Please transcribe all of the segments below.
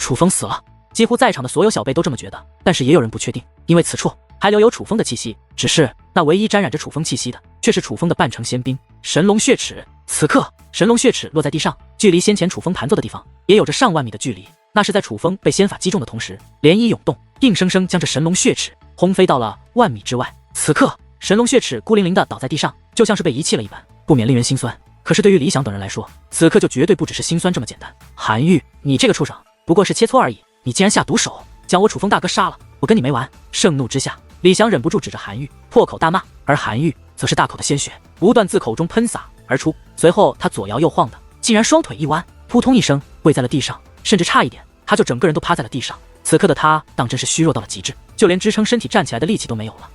楚风死了。几乎在场的所有小辈都这么觉得，但是也有人不确定，因为此处还留有楚风的气息，只是那唯一沾染着楚风气息的，却是楚风的半成仙兵神龙血齿。此刻，神龙血齿落在地上，距离先前楚风盘坐的地方也有着上万米的距离。那是在楚风被仙法击中的同时，涟漪涌动，硬生生将这神龙血齿轰飞到了万米之外。此刻，神龙血齿孤零零地倒在地上，就像是被遗弃了一般，不免令人心酸。可是对于李想等人来说，此刻就绝对不只是心酸这么简单。韩愈，你这个畜生，不过是切磋而已，你竟然下毒手，将我楚风大哥杀了，我跟你没完！盛怒之下，李想忍不住指着韩愈破口大骂，而韩愈则是大口的鲜血不断自口中喷洒而出，随后他左摇右晃的，竟然双腿一弯，扑通一声跪在了地上，甚至差一点他就整个人都趴在了地上。此刻的他当真是虚弱到了极致，就连支撑身体站起来的力气都没有了。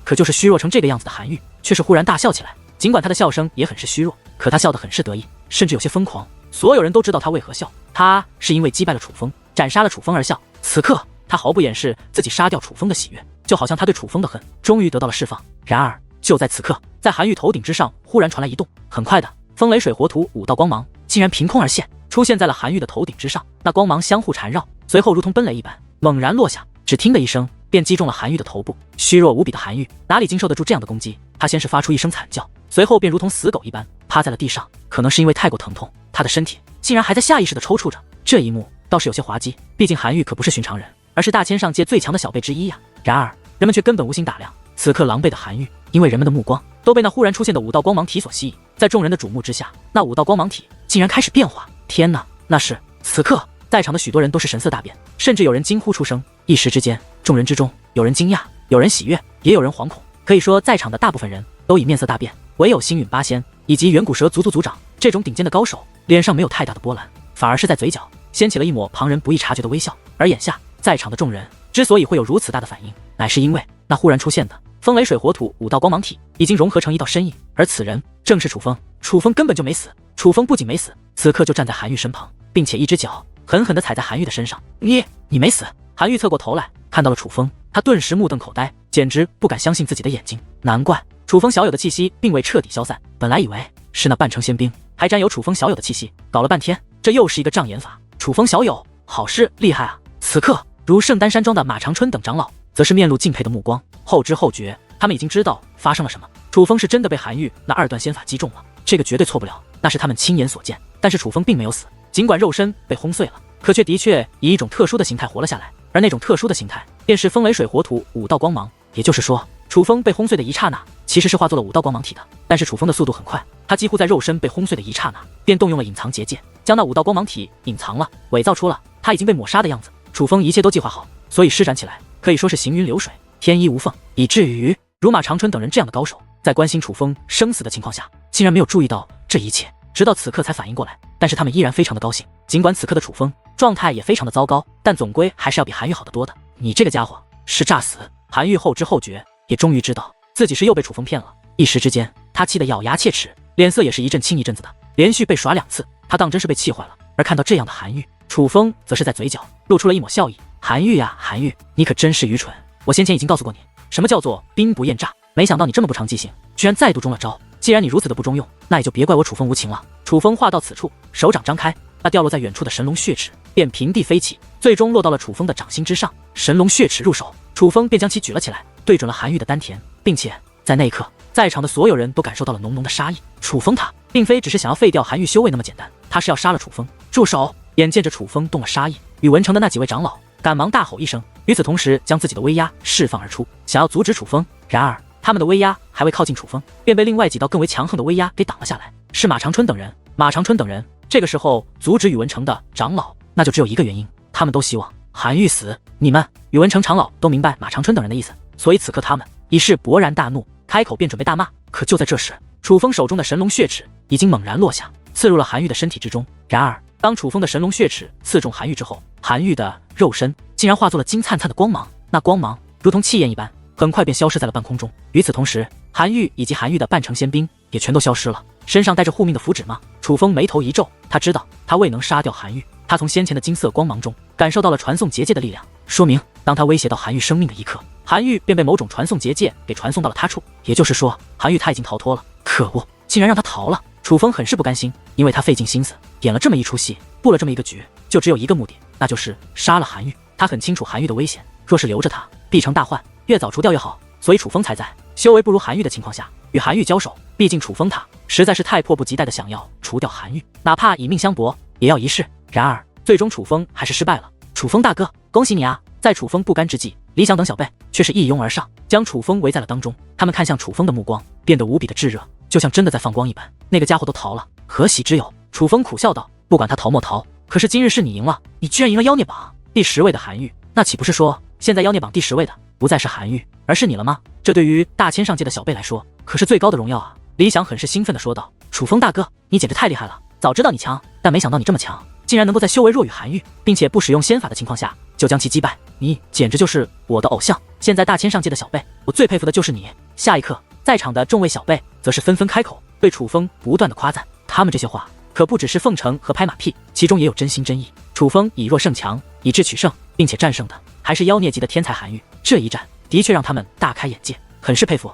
可就是虚弱成这个样子的韩愈，却是忽然大笑起来。尽管他的笑声也很是虚弱，可他笑得很是得意，甚至有些疯狂。所有人都知道他为何笑，他是因为击败了楚风，斩杀了楚风而笑。此刻他毫不掩饰自己杀掉楚风的喜悦，就好像他对楚风的恨终于得到了释放。然而就在此刻，在韩愈头顶之上忽然传来一动，很快的风雷水火土五道光芒竟然凭空而现，出现在了韩愈的头顶之上。那光芒相互缠绕，随后如同奔雷一般猛然落下，只听的一声便击中了韩愈的头部。虚弱无比的韩愈哪里经受得住这样的攻击，他先是发出一声惨叫，随后便如同死狗一般趴在了地上。可能是因为太过疼痛，他的身体竟然还在下意识地抽搐着。这一幕倒是有些滑稽，毕竟韩愈可不是寻常人，而是大千上界最强的小辈之一呀。然而人们却根本无心打量此刻狼狈的韩愈，因为人们的目光都被那忽然出现的五道光芒体所吸引。在众人的瞩目之下，那五道光芒体竟然开始变化。天哪，那是……此刻在场的许多人都是神色大变，甚至有人惊呼出声。一时之间，众人之中有人惊讶，有人喜悦，也有人惶恐。可以说在场的大部分人都已面色大变，唯有星陨八仙以及远古蛇族族长这种顶尖的高手脸上没有太大的波澜，反而是在嘴角掀起了一抹旁人不易察觉的微笑。而眼下在场的众人之所以会有如此大的反应，乃是因为那忽然出现的风雷水火土五道光芒体已经融合成一道身影，而此人正是楚风。楚风根本就没死，楚风不仅没死，此刻就站在韩愈身旁，并且一只脚狠狠地踩在韩愈的身上。你没死？韩愈侧过头来看到了楚风，他顿时目瞪口呆，简直不敢相信自己的眼睛。难怪楚风小友的气息并未彻底消散，本来以为是那半成仙兵还沾有楚风小友的气息，搞了半天这又是一个障眼法。楚风小友好是厉害啊！此刻如圣丹山庄的马长春等长老则是面露敬佩的目光，后知后觉，他们已经知道发生了什么。楚风是真的被韩愈那二段仙法击中了，这个绝对错不了，那是他们亲眼所见。但是楚风并没有死，尽管肉身被轰碎了，可却的确以一种特殊的形态活了下来，而那种特殊的形态便是风雷水火土五道光芒。也就是说，楚风被轰碎的一刹那其实是化作了五道光芒体的。但是楚风的速度很快，他几乎在肉身被轰碎的一刹那便动用了隐藏结界，将那五道光芒体隐藏了，伪造出了他已经被抹杀的样子。楚风一切都计划好，所以施展起来可以说是行云流水，天衣无缝，以至于如马长春等人这样的高手在关心楚风生死的情况下，竟然没有注意到这一切，直到此刻才反应过来。但是他们依然非常的高兴，尽管此刻的楚风状态也非常的糟糕，但总归还是要比韩愈好得多的。你这个家伙是诈死！韩愈后知后觉，也终于知道自己是又被楚风骗了。一时之间，他气得咬牙切齿，脸色也是一阵青一阵子的，连续被耍2次，他当真是被气坏了。而看到这样的韩愈，楚风则是在嘴角露出了一抹笑意。韩愈呀，韩愈，你可真是愚蠢！我先前已经告诉过你，什么叫做兵不厌诈，没想到你这么不长记性，居然再度中了招。既然你如此的不中用，那也就别怪我楚风无情了。楚风话到此处，手掌张开，那掉落在远处的神龙血齿便平地飞起，最终落到了楚风的掌心之上。神龙血齿入手，楚风便将其举了起来，对准了韩愈的丹田，并且在那一刻，在场的所有人都感受到了浓浓的杀意。楚风他并非只是想要废掉韩愈修为那么简单，他是要杀了楚风。住手！眼见着楚风动了杀意，宇文城的那几位长老赶忙大吼一声，与此同时将自己的威压释放而出，想要阻止楚风。然而他们的威压还未靠近楚风，便被另外几道更为强横的威压给挡了下来。是马长春等人。马长春等人这个时候阻止宇文城的长老，那就只有一个原因，他们都希望韩愈死。你们宇文城长老都明白马长春等人的意思，所以此刻他们已是勃然大怒，开口便准备大骂。可就在这时，楚风手中的神龙血齿已经猛然落下，刺入了韩愈的身体之中。然而当楚风的神龙血齿刺中韩愈之后，韩愈的肉身竟然化作了金灿灿的光芒，那光芒如同气焰一般，很快便消失在了半空中。与此同时，韩愈以及韩愈的半成仙兵也全都消失了。身上带着护命的符纸吗？楚风眉头一皱，他知道他未能杀掉韩愈，他从先前的金色光芒中感受到了传送结界的力量，说明当他威胁到韩愈生命的一刻，韩愈便被某种传送结界给传送到了他处。也就是说，韩愈他已经逃脱了。可恶，竟然让他逃了！楚风很是不甘心，因为他费尽心思演了这么一出戏，布了这么一个局，就只有一个目的，那就是杀了韩愈。他很清楚韩愈的危险，若是留着他，必成大患，越早除掉越好。所以楚风才在修为不如韩愈的情况下与韩愈交手。毕竟楚风他实在是太迫不及待的想要除掉韩愈，哪怕以命相搏，也要一试。然而最终楚风还是失败了。楚风大哥，恭喜你啊！在楚风不甘之际，李想等小辈却是一拥而上，将楚风围在了当中。他们看向楚风的目光变得无比的炙热，就像真的在放光一般。那个家伙都逃了，何喜之有？楚风苦笑道：“不管他逃莫逃，可是今日是你赢了，你居然赢了妖孽榜第10位的韩愈，那岂不是说现在妖孽榜第10位的不再是韩愈，而是你了吗？这对于大千上界的小辈来说，可是最高的荣耀啊！”李想很是兴奋地说道：“楚风大哥，你简直太厉害了！早知道你强，但没想到你这么强，竟然能够在修为弱于韩愈，并且不使用仙法的情况下就将其击败，你简直就是我的偶像！现在大千上界的小辈，我最佩服的就是你。”下一刻，在场的众位小辈则是纷纷开口，对楚风不断的夸赞。他们这些话可不只是奉承和拍马屁，其中也有真心真意。楚风以弱胜强，以智取胜，并且战胜的还是妖孽级的天才韩愈，这一战的确让他们大开眼界，很是佩服。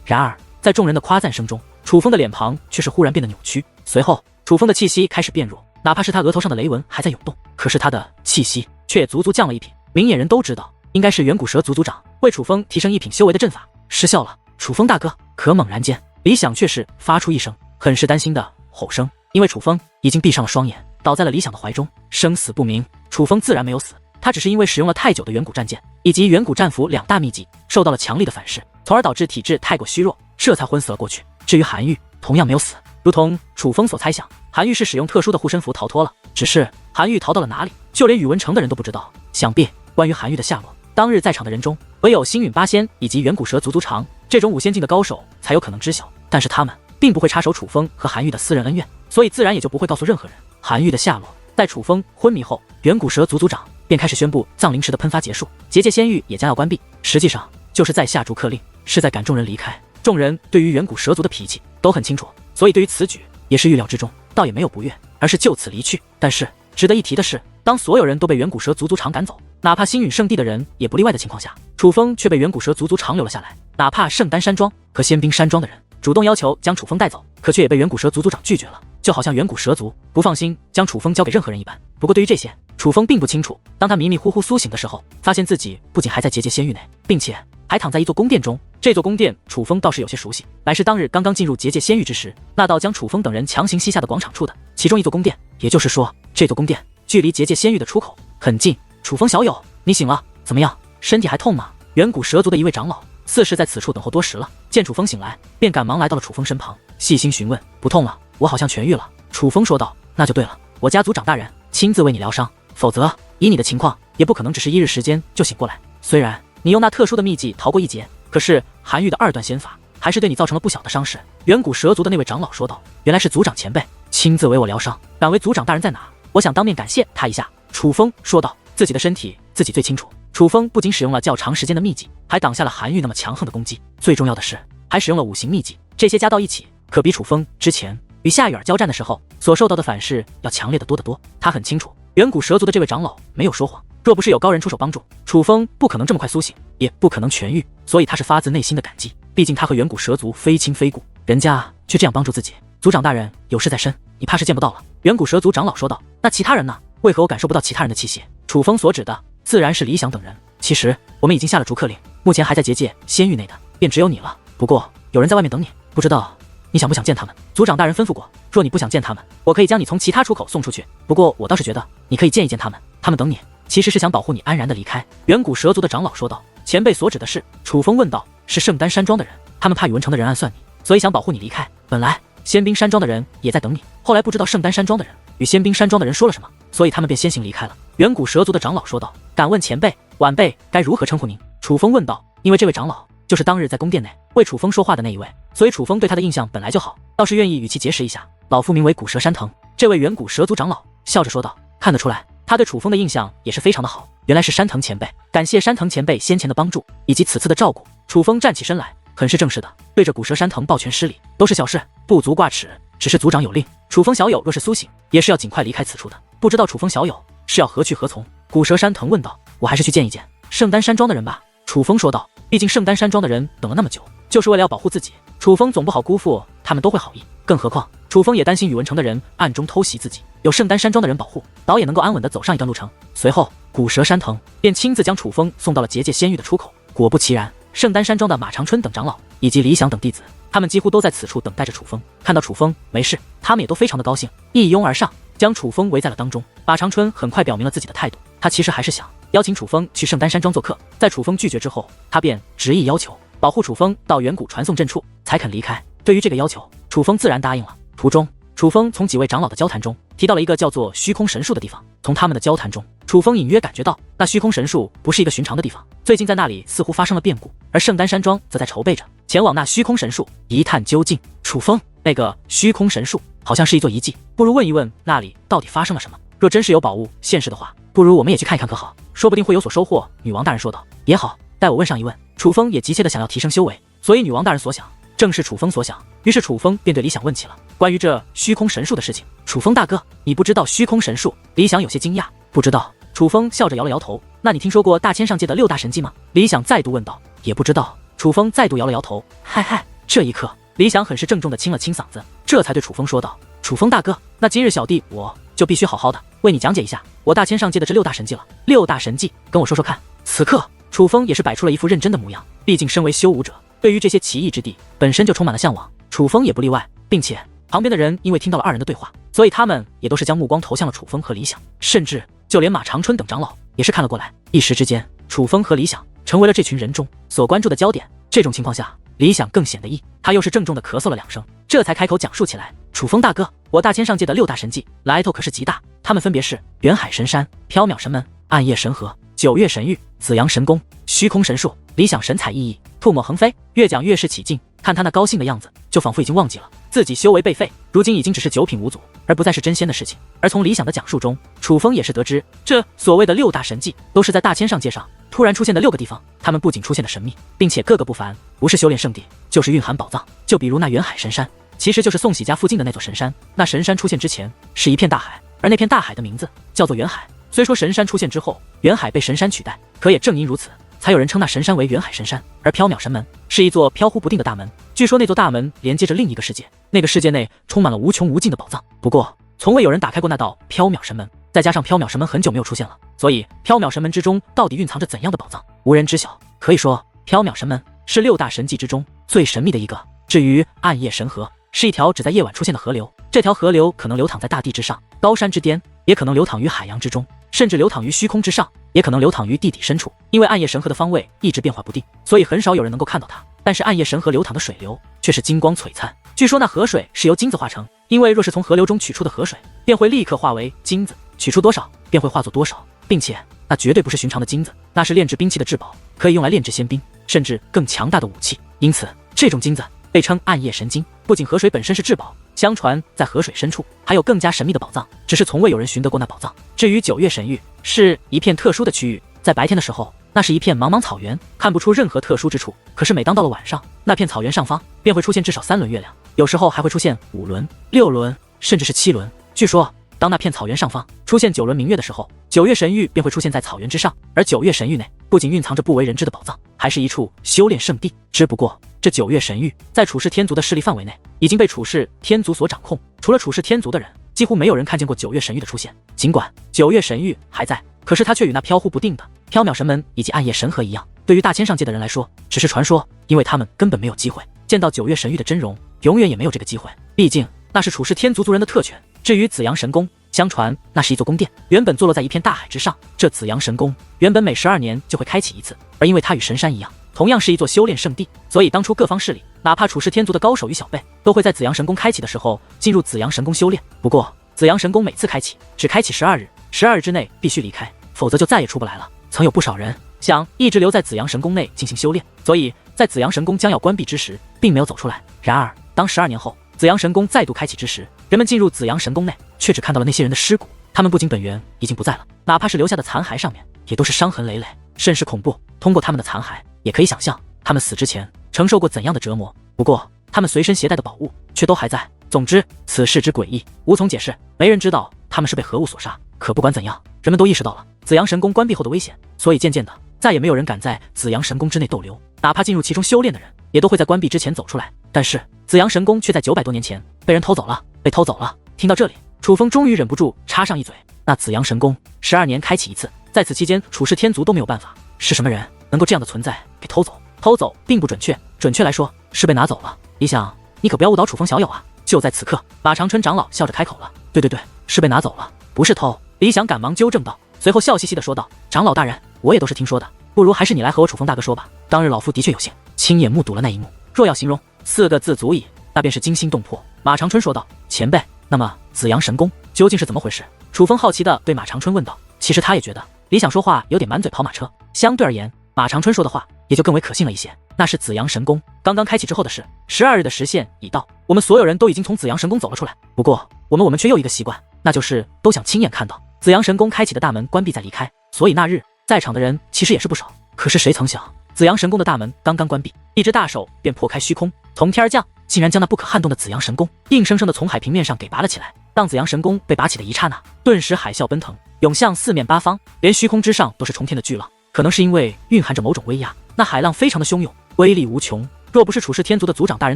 然而在众人的夸赞声中，楚风的脸庞却是忽然变得扭曲。随后，楚风的气息开始变弱，哪怕是他额头上的雷纹还在涌动，可是他的气息却也足足降了一品。明眼人都知道，应该是远古蛇族族长为楚风提升1品修为的阵法失效了。楚风大哥，可猛然间，李想却是发出一声很是担心的吼声，因为楚风已经闭上了双眼，倒在了李想的怀中，生死不明。楚风自然没有死，他只是因为使用了太久的远古战剑以及远古战符2大秘籍，受到了强力的反噬，从而导致体质太过虚弱，这才昏死了过去。至于韩愈，同样没有死，如同楚风所猜想，韩愈是使用特殊的护身符逃脱了，只是韩愈逃到了哪里，就连宇文城的人都不知道。想必关于韩愈的下落，当日在场的人中，唯有星陨八仙以及远古蛇族族长这种5仙境的高手才有可能知晓，但是他们并不会插手楚风和韩愈的私人恩怨，所以自然也就不会告诉任何人韩愈的下落。在楚风昏迷后，远古蛇族族长便开始宣布藏灵池的喷发结束，结界仙域也将要关闭，实际上就是在下逐客令，是在赶众人离开。众人对于远古蛇族的脾气都很清楚，所以对于此举也是预料之中，倒也没有不悦，而是就此离去。但是值得一提的是，当所有人都被远古蛇族族长赶走，哪怕星陨圣地的人也不例外的情况下，楚风却被远古蛇族族长留了下来。哪怕圣丹山庄和仙冰山庄的人主动要求将楚风带走，可却也被远古蛇族族长拒绝了，就好像远古蛇族不放心将楚风交给任何人一般。不过对于这些，楚风并不清楚。当他迷迷糊糊苏醒的时候，发现自己不仅还在结界仙域内，并且还躺在一座宫殿中。这座宫殿楚风倒是有些熟悉，乃是当日刚刚进入结界仙域之时，那道将楚风等人强行吸下的广场处的其中一座宫殿。也就是说，这座宫殿距离结界仙域的出口很近。楚风小友，你醒了，怎么样？身体还痛吗？远古蛇族的一位长老似是在此处等候多时了，见楚风醒来，便赶忙来到了楚风身旁，细心询问。不痛了，我好像痊愈了。楚风说道。那就对了，我家族长大人亲自为你疗伤，否则以你的情况，也不可能只是1日时间就醒过来。虽然你用那特殊的秘技逃过一劫，可是韩愈的2段仙法还是对你造成了不小的伤势。远古蛇族的那位长老说道。原来是族长前辈亲自为我疗伤，敢问族长大人在哪？我想当面感谢他一下。楚风说道。自己的身体自己最清楚，楚风不仅使用了较长时间的秘技，还挡下了韩愈那么强横的攻击，最重要的是还使用了5行秘技，这些加到一起，可比楚风之前与夏雨儿交战的时候所受到的反噬要强烈的多得多。他很清楚，远古蛇族的这位长老没有说谎，若不是有高人出手帮助，楚风不可能这么快苏醒，也不可能痊愈，所以他是发自内心的感激。毕竟他和远古蛇族非亲非故，人家却这样帮助自己。族长大人有事在身，你怕是见不到了。远古蛇族长老说道。那其他人呢？为何我感受不到其他人的气息？楚风所指的自然是李想等人。其实我们已经下了逐客令，目前还在结界仙域内的便只有你了。不过有人在外面等你，不知道你想不想见他们？族长大人吩咐过，若你不想见他们，我可以将你从其他出口送出去。不过我倒是觉得你可以见一见他们，他们等你，其实是想保护你安然的离开。远古蛇族的长老说道。前辈所指的是？楚风问道。是圣丹山庄的人，他们怕宇文城的人暗算你，所以想保护你离开。本来仙冰山庄的人也在等你，后来不知道圣丹山庄的人与仙冰山庄的人说了什么，所以他们便先行离开了。远古蛇族的长老说道。敢问前辈晚辈该如何称呼您？楚风问道。因为这位长老就是当日在宫殿内为楚风说话的那一位，所以楚风对他的印象本来就好，倒是愿意与其结识一下。老夫名为古蛇山藤。这位远古蛇族长老笑着说道。看得出来他对楚风的印象也是非常的好，原来是山藤前辈，感谢山藤前辈先前的帮助以及此次的照顾。楚风站起身来，很是正式的对着古蛇山藤抱拳施礼。都是小事，不足挂齿，只是族长有令，楚风小友若是苏醒，也是要尽快离开此处的。不知道楚风小友是要何去何从？古蛇山藤问道。我还是去见一见圣丹山庄的人吧。楚风说道。毕竟圣丹山庄的人等了那么久，就是为了要保护自己，楚风总不好辜负他们都会好意，更何况楚风也担心宇文城的人暗中偷袭自己，有圣丹山庄的人保护，倒也能够安稳地走上一段路程。随后，古蛇山藤便亲自将楚风送到了结界仙域的出口。果不其然，圣丹山庄的马长春等长老以及李想等弟子，他们几乎都在此处等待着楚风。看到楚风没事，他们也都非常的高兴，一拥而上，将楚风围在了当中。马长春很快表明了自己的态度，他其实还是想邀请楚风去圣丹山庄做客。在楚风拒绝之后，他便执意要求保护楚风到远古传送阵处才肯离开。对于这个要求，楚风自然答应了。途中，楚风从几位长老的交谈中提到了一个叫做虚空神树的地方。从他们的交谈中，楚风隐约感觉到那虚空神树不是一个寻常的地方，最近在那里似乎发生了变故，而圣丹山庄则在筹备着前往那虚空神树一探究竟。楚风，那个虚空神树好像是一座遗迹，不如问一问那里到底发生了什么。若真是有宝物现世的话，不如我们也去看一看可好？说不定会有所收获。女王大人说道。也好，待我问上一问。楚风也急切的想要提升修为，所以女王大人所想正是楚风所想，于是楚风便对李想问起了关于这虚空神树的事情。楚风大哥，你不知道虚空神树？李想有些惊讶。不知道。楚风笑着摇了摇头。那你听说过大千上界的6大神迹吗？李想再度问道。也不知道。楚风再度摇了摇头。嗨，这一刻，李想很是郑重的清了清嗓子，这才对楚风说道：楚风大哥，那今日小弟我就必须好好的为你讲解一下我大千上界的这6大神迹了。6大神迹，跟我说说看。此刻，楚风也是摆出了一副认真的模样，毕竟身为修武者，对于这些奇异之地本身就充满了向往，楚风也不例外。并且旁边的人因为听到了2人的对话，所以他们也都是将目光投向了楚风和李想，甚至就连马长春等长老也是看了过来。一时之间，楚风和李想成为了这群人中所关注的焦点。这种情况下，李想更显得意，他又是郑重的咳嗽了2声，这才开口讲述起来。楚风大哥，我大千上界的6大神迹来头可是极大，他们分别是远海神山、缥缈神门、暗夜神河、九月神域、紫阳神宫、虚空神树。李想神采奕奕，唾沫横飞，越讲越是起劲。看他那高兴的样子，就仿佛已经忘记了自己修为被废，如今已经只是9品无祖，而不再是真仙的事情。而从李想的讲述中，楚风也是得知，这所谓的6大神迹都是在大千上界上突然出现的6个地方，他们不仅出现的神秘，并且各个不凡，不是修炼圣地，就是蕴含宝藏。就比如那远海神山，其实就是宋喜家附近的那座神山。那神山出现之前是一片大海，而那片大海的名字叫做远海。虽说神山出现之后，远海被神山取代，可也正因如此，才有人称那神山为远海神山。而缥缈神门是一座飘忽不定的大门，据说那座大门连接着另一个世界，那个世界内充满了无穷无尽的宝藏。不过从未有人打开过那道缥缈神门，再加上缥缈神门很久没有出现了，所以缥缈神门之中到底蕴藏着怎样的宝藏，无人知晓。可以说缥缈神门是6大神迹之中最神秘的一个。至于暗夜神河，是一条只在夜晚出现的河流，这条河流可能流淌在大地之上、高山之巅，也可能流淌于海洋之中，甚至流淌于虚空之上，也可能流淌于地底深处。因为暗夜神河的方位一直变化不定，所以很少有人能够看到它。但是暗夜神河流淌的水流却是金光璀璨，据说那河水是由金子化成，因为若是从河流中取出的河水，便会立刻化为金子，取出多少便会化作多少，并且那绝对不是寻常的金子，那是炼制兵器的至宝，可以用来炼制仙兵，甚至更强大的武器。因此这种金子被称暗夜神金。不仅河水本身是至宝，相传在河水深处还有更加神秘的宝藏，只是从未有人寻得过那宝藏。至于九月神域，是一片特殊的区域，在白天的时候，那是一片茫茫草原，看不出任何特殊之处。可是每当到了晚上，那片草原上方便会出现至少3轮月亮，有时候还会出现5轮、6轮，甚至是7轮。据说当那片草原上方出现9轮明月的时候，九月神域便会出现在草原之上，而九月神域内不仅蕴藏着不为人知的宝藏，还是一处修炼圣地。只不过这九月神域在处世天族的势力范围内已经被处世天族所掌控，除了处世天族的人，几乎没有人看见过九月神域的出现。尽管九月神域还在，可是它却与那飘忽不定的缥缈神门以及暗夜神河一样，对于大千上界的人来说只是传说，因为他们根本没有机会见到九月神域的真容，永远也没有这个机会，毕竟那是处世天族族人的特权。至于紫阳神宫，相传那是一座宫殿，原本坐落在一片大海之上。这紫阳神宫原本每12年就会开启一次，而因为它与神山一样，同样是一座修炼圣地，所以当初各方势力，哪怕处世天族的高手与小辈，都会在紫阳神宫开启的时候进入紫阳神宫修炼。不过紫阳神宫每次开启只开启12日，12日之内必须离开，否则就再也出不来了。曾有不少人想一直留在紫阳神宫内进行修炼，所以在紫阳神宫将要关闭之时并没有走出来。然而当12年后紫阳神宫再度开启之时，人们进入紫阳神宫内，却只看到了那些人的尸骨，他们不仅本源已经不在了，哪怕是留下的残骸上面也都是伤痕累累，甚是恐怖。通过他们的残骸也可以想象他们死之前承受过怎样的折磨。不过他们随身携带的宝物却都还在。总之此事之诡异无从解释，没人知道他们是被何物所杀。可不管怎样，人们都意识到了紫阳神宫关闭后的危险，所以渐渐的再也没有人敢在紫阳神宫之内逗留，哪怕进入其中修炼的人也都会在关闭之前走出来。但是紫阳神宫却在900多年前被人偷走了，被偷走了。听到这里，楚风终于忍不住插上一嘴：“那紫阳神功12年开启一次，在此期间楚氏天族都没有办法。是什么人能够这样的存在给偷走？偷走并不准确，准确来说是被拿走了。李想，你可不要误导楚风小友啊！”就在此刻，马长春长老笑着开口了：“对，是被拿走了，不是偷。”李想赶忙纠正道，随后笑嘻嘻地说道：“长老大人，我也都是听说的，不如还是你来和我楚风大哥说吧。当日老夫的确有幸亲眼目睹了那一幕，若要形容4个字足矣，那便是惊心动魄。”马长春说道：“前辈，那么紫阳神功究竟是怎么回事？”楚风好奇地对马长春问道。其实他也觉得李想说话有点满嘴跑马车，相对而言，马长春说的话也就更为可信了一些。那是紫阳神功刚刚开启之后的事，12日的时限已到，我们所有人都已经从紫阳神宫走了出来。不过我们却有一个习惯，那就是都想亲眼看到紫阳神宫开启的大门关闭再离开。所以那日在场的人其实也是不少。可是谁曾想，紫阳神宫的大门刚刚关闭，一只大手便破开虚空，从天而降，竟然将那不可撼动的紫阳神宫硬生生的从海平面上给拔了起来。当紫阳神宫被拔起的一刹那，顿时海啸奔腾，涌向四面八方，连虚空之上都是冲天的巨浪。可能是因为蕴含着某种威压，那海浪非常的汹涌，威力无穷。若不是楚氏天族的族长大人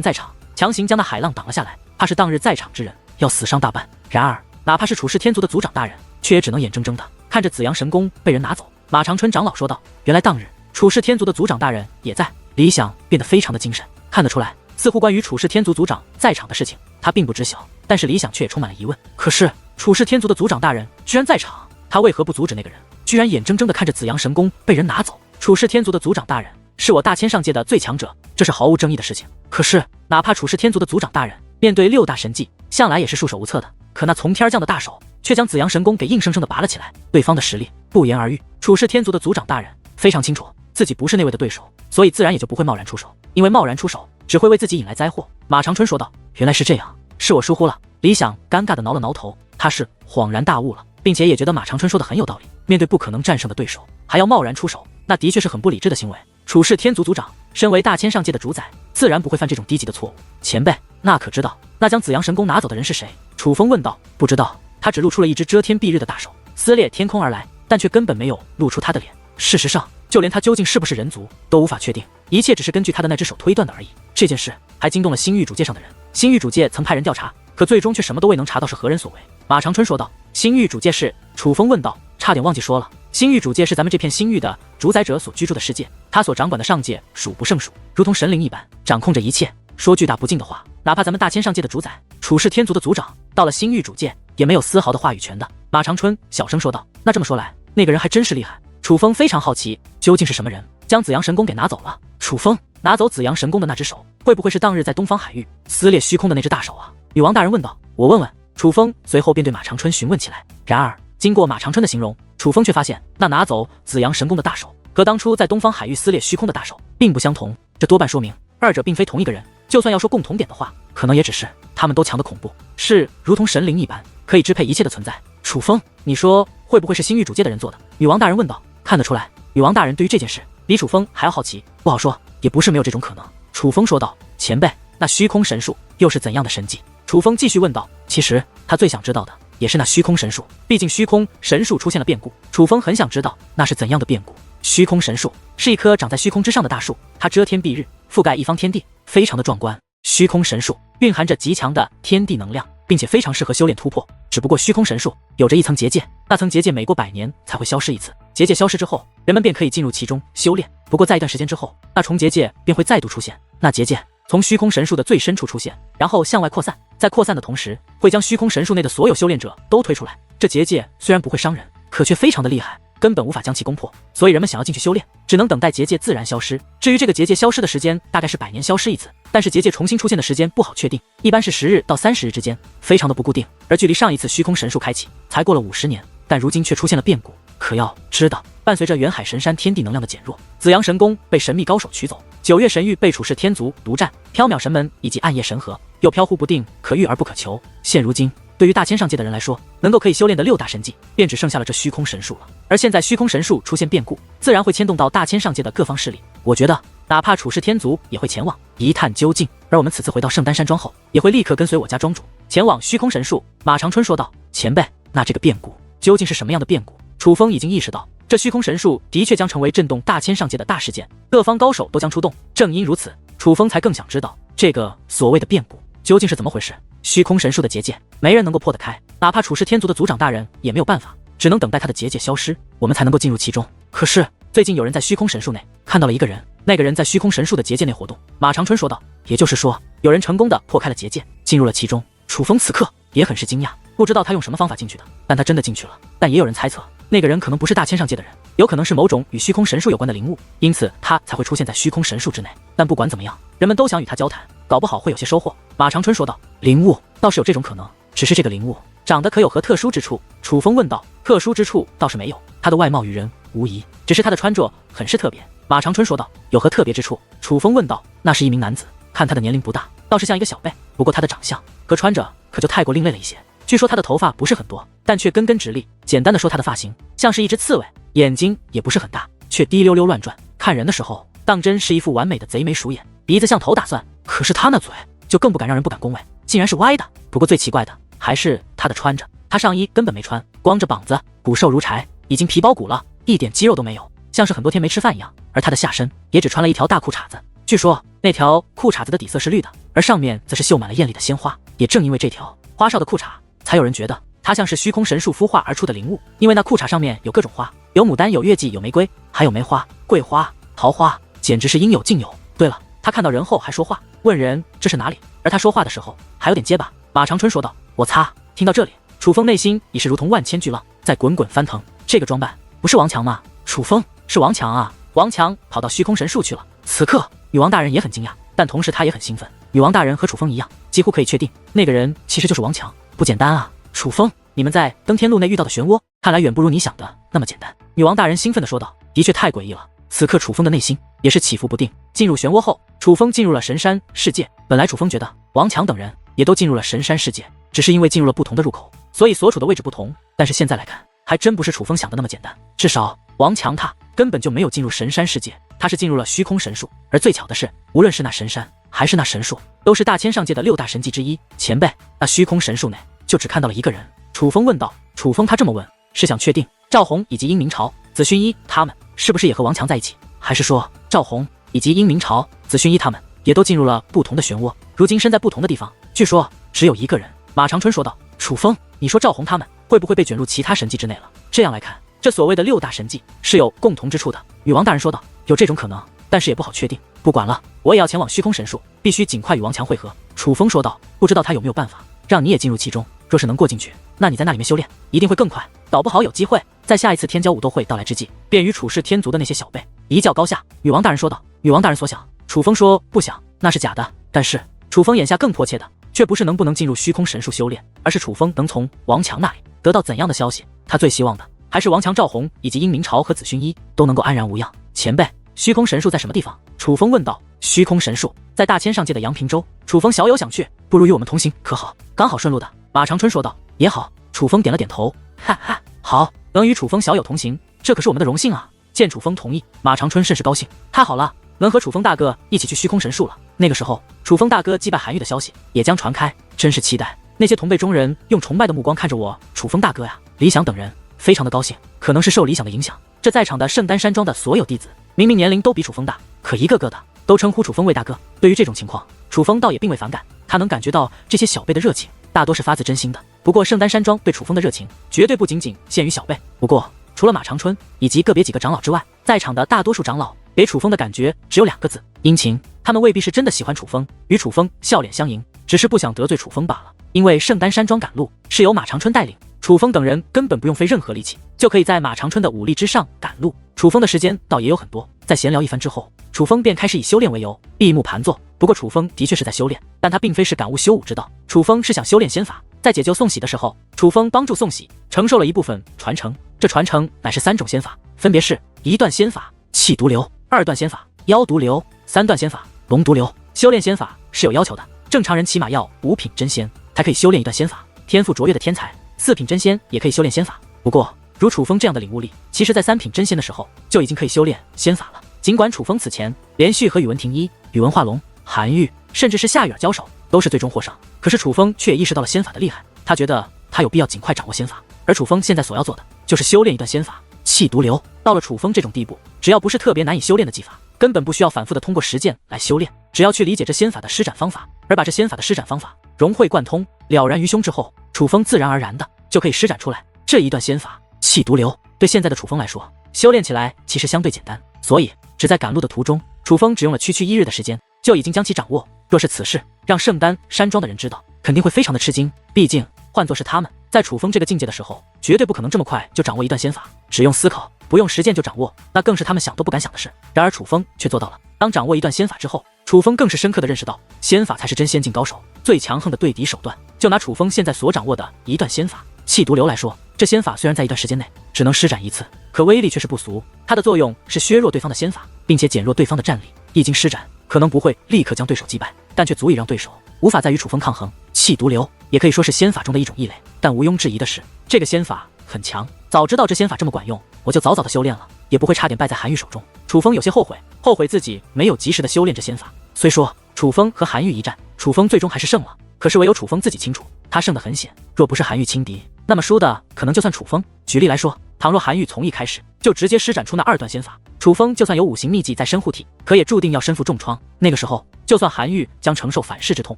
在场，强行将那海浪挡了下来，怕是当日在场之人要死伤大半。然而哪怕是楚氏天族的族长大人，却也只能眼睁睁的看着紫阳神宫被人拿走。马长春长老说道：“原来当日楚氏天族的族长大人也在。”李想变得非常的精神，看得出来，似乎关于楚氏天族族长在场的事情他并不知晓，但是李想却也充满了疑问。可是楚氏天族的族长大人居然在场，他为何不阻止那个人？居然眼睁睁的看着紫阳神宫被人拿走。楚氏天族的族长大人是我大千上界的最强者，这是毫无争议的事情。可是哪怕楚氏天族的族长大人面对6大神技，向来也是束手无策的，可那从天而降的大手却将紫阳神宫给硬生生的拔了起来。对方的实力不言而喻，楚氏天族的族长大人非常清楚自己不是那位的对手，所以自然也就不会贸然出手，因为贸然出手只会为自己引来灾祸。马长春说道：“原来是这样，是我疏忽了。”李想尴尬的挠了挠头，他是恍然大悟了，并且也觉得马长春说的很有道理。面对不可能战胜的对手，还要贸然出手，那的确是很不理智的行为。楚氏天族族长身为大千上界的主宰，自然不会犯这种低级的错误。前辈，那可知道那将紫阳神宫拿走的人是谁？楚风问道。不知道，他只露出了一只遮天蔽日的大手，撕裂天空而来，但却根本没有露出他的脸。事实上，就连他究竟是不是人族都无法确定，一切只是根据他的那只手推断的而已。这件事还惊动了星域主界上的人，星域主界曾派人调查，可最终却什么都未能查到是何人所为。马长春说道。星域主界是？楚风问道。差点忘记说了，星域主界是咱们这片星域的主宰者所居住的世界，他所掌管的上界数不胜数，如同神灵一般，掌控着一切。说句大不敬的话，哪怕咱们大千上界的主宰楚氏天族的族长到了星域主界，也没有丝毫的话语权的。马长春小声说道。那这么说来，那个人还真是厉害。楚风非常好奇，究竟是什么人将紫阳神宫给拿走了？楚风拿走紫阳神宫的那只手，会不会是当日在东方海域撕裂虚空的那只大手啊？女王大人问道。我问问。楚风随后便对马长春询问起来。然而经过马长春的形容，楚风却发现那拿走紫阳神宫的大手和当初在东方海域撕裂虚空的大手并不相同，这多半说明二者并非同一个人。就算要说共同点的话，可能也只是他们都强得恐怖，是如同神灵一般可以支配一切的存在。楚风，你说会不会是星域主界的人做的？女王大人问道。看得出来，女王大人对于这件事比楚风还要好奇。不好说，也不是没有这种可能。楚风说道。前辈，那虚空神术又是怎样的神技？楚风继续问道。其实他最想知道的也是那虚空神术，毕竟虚空神术出现了变故，楚风很想知道那是怎样的变故。虚空神树是一棵长在虚空之上的大树，它遮天蔽日，覆盖一方天地，非常的壮观。虚空神树蕴含着极强的天地能量，并且非常适合修炼突破。只不过虚空神树有着一层结界，那层结界每过100年才会消失一次，结界消失之后，人们便可以进入其中修炼。不过在一段时间之后，那重结界便会再度出现，那结界从虚空神树的最深处出现，然后向外扩散，在扩散的同时，会将虚空神树内的所有修炼者都推出来。这结界虽然不会伤人，可却非常的厉害，根本无法将其攻破，所以人们想要进去修炼，只能等待结界自然消失。至于这个结界消失的时间，大概是100年消失一次，但是结界重新出现的时间不好确定，一般是10日到30日之间，非常的不固定。而距离上一次虚空神树开启，才过了50年，但如今却出现了变故。可要知道，伴随着远海神山天地能量的减弱，紫阳神宫被神秘高手取走，9月神域被楚氏天族独占，缥缈神门以及暗夜神河又飘忽不定，可遇而不可求。现如今，对于大千上界的人来说，能够可以修炼的6大神技，便只剩下了这虚空神术了。而现在虚空神术出现变故，自然会牵动到大千上界的各方势力。我觉得，哪怕楚氏天族也会前往一探究竟。而我们此次回到圣丹山庄后，也会立刻跟随我家庄主前往虚空神术。马长春说道：“前辈，那这个变故究竟是什么样的变故？”楚风已经意识到，这虚空神术的确将成为震动大千上界的大事件，各方高手都将出动。正因如此，楚风才更想知道这个所谓的变故究竟是怎么回事？虚空神术的结界，没人能够破得开，哪怕处世天族的族长大人也没有办法，只能等待他的结界消失，我们才能够进入其中。可是最近有人在虚空神术内看到了一个人，那个人在虚空神术的结界内活动。马长春说道，也就是说，有人成功的破开了结界，进入了其中。楚风此刻也很是惊讶，不知道他用什么方法进去的，但他真的进去了。但也有人猜测，那个人可能不是大千上界的人，有可能是某种与虚空神术有关的灵物，因此他才会出现在虚空神术之内。但不管怎么样，人们都想与他交谈，搞不好会有些收获。马长春说道，灵物倒是有这种可能，只是这个灵物长得可有何特殊之处？楚风问道。特殊之处倒是没有，他的外貌与人无疑，只是他的穿着很是特别。马长春说道。有何特别之处？楚风问道。那是一名男子，看他的年龄不大，倒是像一个小辈，不过他的长相和穿着可就太过另类了一些。据说他的头发不是很多，但却根根直立。简单的说，他的发型像是一只刺猬，眼睛也不是很大，却滴溜溜乱转，看人的时候当真是一副完美的贼眉鼠眼，鼻子像头打算，可是他那嘴就更不敢让人不敢恭维，竟然是歪的。不过最奇怪的还是他的穿着，他上衣根本没穿，光着膀子，骨瘦如柴，已经皮包骨了，一点肌肉都没有，像是很多天没吃饭一样。而他的下身也只穿了一条大裤衩子，据说那条裤衩子的底色是绿的，而上面则是绣满了艳丽的鲜花。也正因为这条花哨的裤衩，才有人觉得它像是虚空神术孵化而出的灵物，因为那裤衩上面有各种花，有牡丹，有月季，有玫瑰，还有梅花、桂花、桃花，简直是应有尽有。对了，他看到人后还说话，问人这是哪里，而他说话的时候还有点结巴。马长春说道。我擦！听到这里，楚风内心已是如同万千巨浪在滚滚翻腾。这个装扮不是王强吗？楚风是王强啊！王强跑到虚空神术去了。此刻女王大人也很惊讶，但同时她也很兴奋。女王大人和楚风一样，几乎可以确定那个人其实就是王强。不简单啊！楚风，你们在登天路内遇到的漩涡，看来远不如你想的那么简单。女王大人兴奋地说道。的确太诡异了。此刻楚风的内心也是起伏不定。进入漩涡后，楚风进入了神山世界。本来楚风觉得王强等人也都进入了神山世界，只是因为进入了不同的入口，所以所处的位置不同。但是现在来看，还真不是楚风想的那么简单。至少王强他根本就没有进入神山世界，他是进入了虚空神术。而最巧的是，无论是那神山还是那神术，都是大千上界的6大神迹之一。前辈，那虚空神术内就只看到了一个人。楚风问道。楚风他这么问，是想确定赵红以及殷明朝、紫薰衣他们是不是也和王强在一起，还是说赵红以及殷明朝、紫薰衣他们也都进入了不同的漩涡，如今身在不同的地方？据说只有一个人。马长春说道。楚风，你说赵红他们会不会被卷入其他神迹之内了？这样来看，这所谓的6大神迹是有共同之处的。女王大人说道。有这种可能，但是也不好确定。不管了，我也要前往虚空神术，必须尽快与王强会合。楚风说道。不知道他有没有办法让你也进入其中？若是能过进去，那你在那里面修炼一定会更快，搞不好有机会在下一次天骄武斗会到来之际，便与处世天族的那些小辈一较高下。女王大人说道。女王大人所想，楚风说不想那是假的，但是楚风眼下更迫切的却不是能不能进入虚空神术修炼，而是楚风能从王强那里得到怎样的消息。他最希望的还是王强、赵红以及殷明朝和紫薰衣都能够安然无恙。前辈，虚空神术在什么地方？楚风问道。虚空神术在大千上界的阳平州。楚风小有想去，不如与我们同行可好？刚好顺路的。马长春说道。也好。楚风点了点头。哈哈，好，能与楚风小友同行，这可是我们的荣幸啊！见楚风同意，马长春甚是高兴。太好了，能和楚风大哥一起去虚空神术了。那个时候，楚风大哥击败韩愈的消息也将传开，真是期待。那些同辈中人用崇拜的目光看着我，楚风大哥呀！李想等人非常的高兴，可能是受李想的影响，这在场的圣丹山庄的所有弟子，明明年龄都比楚风大，可一个个的都称呼楚风为大哥。对于这种情况，楚风倒也并未反感，他能感觉到这些小辈的热情大多是发自真心的。不过圣丹山庄对楚风的热情绝对不仅仅限于小辈。不过除了马长春以及个别几个长老之外，在场的大多数长老给楚风的感觉只有2个字：殷勤。他们未必是真的喜欢楚风，与楚风笑脸相迎，只是不想得罪楚风罢了。因为圣丹山庄赶路是由马长春带领，楚风等人根本不用费任何力气，就可以在马长春的武力之上赶路。楚风的时间倒也有很多，在闲聊一番之后，楚风便开始以修炼为由闭目盘坐。不过楚风的确是在修炼，但他并非是感悟修武之道，楚风是想修炼仙法。在解救宋喜的时候，楚风帮助宋喜承受了一部分传承，这传承乃是3种仙法，分别是1段仙法气毒流，2段仙法妖毒流，3段仙法龙毒流。修炼仙法是有要求的，正常人起码要5品真仙才可以修炼1段仙法，天赋卓越的天才4品真仙也可以修炼仙法。不过如楚风这样的领悟力，其实在3品真仙的时候就已经可以修炼仙法了。尽管楚风此前连续和宇文庭一、宇文化龙、韩愈甚至是夏雨儿交手都是最终获胜，可是楚风却也意识到了仙法的厉害，他觉得他有必要尽快掌握仙法。而楚风现在所要做的就是修炼1段仙法气毒流。到了楚风这种地步，只要不是特别难以修炼的技法，根本不需要反复的通过实践来修炼，只要去理解这仙法的施展方法，而把这仙法的施展方法融会贯通，了然于胸之后，楚风自然而然的就可以施展出来这一段仙法气毒流。对现在的楚风来说，修炼起来其实相对简单，所以只在赶路的途中，楚风只用了区区1日的时间，就已经将其掌握。若是此事让圣丹山庄的人知道，肯定会非常的吃惊。毕竟换作是他们，在楚风这个境界的时候，绝对不可能这么快就掌握一段仙法，只用思考，不用实践就掌握，那更是他们想都不敢想的事。然而楚风却做到了。当掌握一段仙法之后，楚风更是深刻的认识到，仙法才是真仙境高手最强横的对敌手段。就拿楚风现在所掌握的一段仙法气毒流来说，这仙法虽然在一段时间内只能施展一次，可威力却是不俗。它的作用是削弱对方的仙法，并且减弱对方的战力。一经施展，可能不会立刻将对手击败，但却足以让对手无法再与楚风抗衡。气毒流也可以说是仙法中的一种异类，但毋庸置疑的是，这个仙法很强。早知道这仙法这么管用，我就早早的修炼了，也不会差点败在韩愈手中。楚风有些后悔自己没有及时的修炼这仙法。虽说楚风和韩愈一战，楚风最终还是胜了，可是唯有楚风自己清楚，他胜得很险。若不是韩愈轻敌，那么输的可能就算楚风。举例来说，倘若韩愈从一开始就直接施展出那2段仙法，楚风就算有5行秘技在身护体，可也注定要身负重创。那个时候，就算韩愈将承受反噬之痛，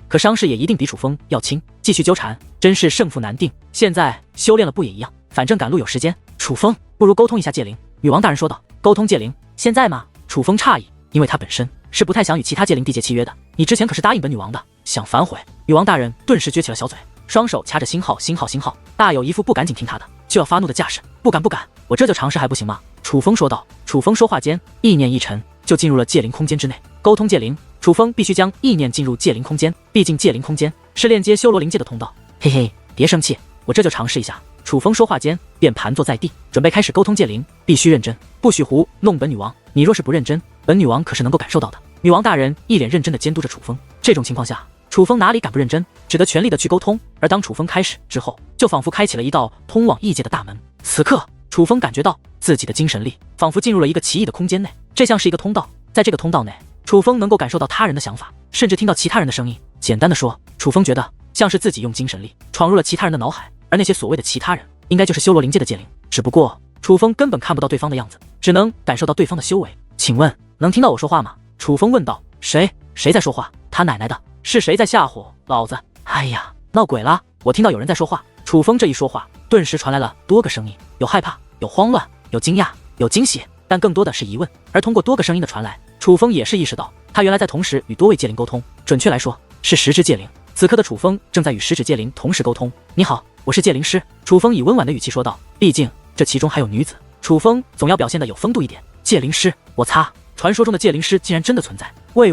可伤势也一定比楚风要轻。继续纠缠，真是胜负难定。现在修炼了不也一样？反正赶路有时间。楚风，不如沟通一下界灵。女王大人说道。沟通界灵？现在吗？楚风诧异，因为他本身是不太想与其他界灵缔结契约的。你之前可是答应本女王的，想反悔？女王大人顿时撅起了小嘴，双手掐着星号，大有一副不赶紧听他的就要发怒的架势。不敢，我这就尝试还不行吗？楚风说道。楚风说话间，意念一沉，就进入了界灵空间之内。沟通界灵，楚风必须将意念进入界灵空间，毕竟界灵空间是链接修罗灵界的通道。嘿嘿，别生气，我这就尝试一下。楚风说话间便盘坐在地，准备开始沟通界灵。必须认真，不许胡弄本女王，你若是不认真，本女王可是能够感受到的。女王大人一脸认真的监督着楚风。这种情况下，楚风哪里敢不认真，只得全力的去沟通。而当楚风开始之后，就仿佛开启了一道通往异界的大门。此刻楚风感觉到自己的精神力仿佛进入了一个奇异的空间内，这像是一个通道，在这个通道内，楚风能够感受到他人的想法，甚至听到其他人的声音。简单的说，楚风觉得像是自己用精神力闯入了其他人的脑海，而那些所谓的其他人应该就是修罗灵界的界灵，只不过楚风根本看不到对方的样子，只能感受到对方的修为。请问能听到我说话吗？楚风问道。谁在说话？他奶奶的，是谁在吓唬老子？哎呀，闹鬼了，我听到有人在说话。楚风这一说话，顿时传来了多个声音，有害怕，有慌乱，有惊讶，有惊喜，但更多的是疑问。而通过多个声音的传来，楚风也是意识到，他原来在同时与多位界灵沟通，准确来说是10只界灵。此刻的楚风正在与10指界灵同时沟通。你好，我是界灵师。楚风以温婉的语气说道，毕竟这其中还有女子，楚风总要表现得有风度一点。界灵师，我擦，传说中的界灵师竟然真的存在。喂，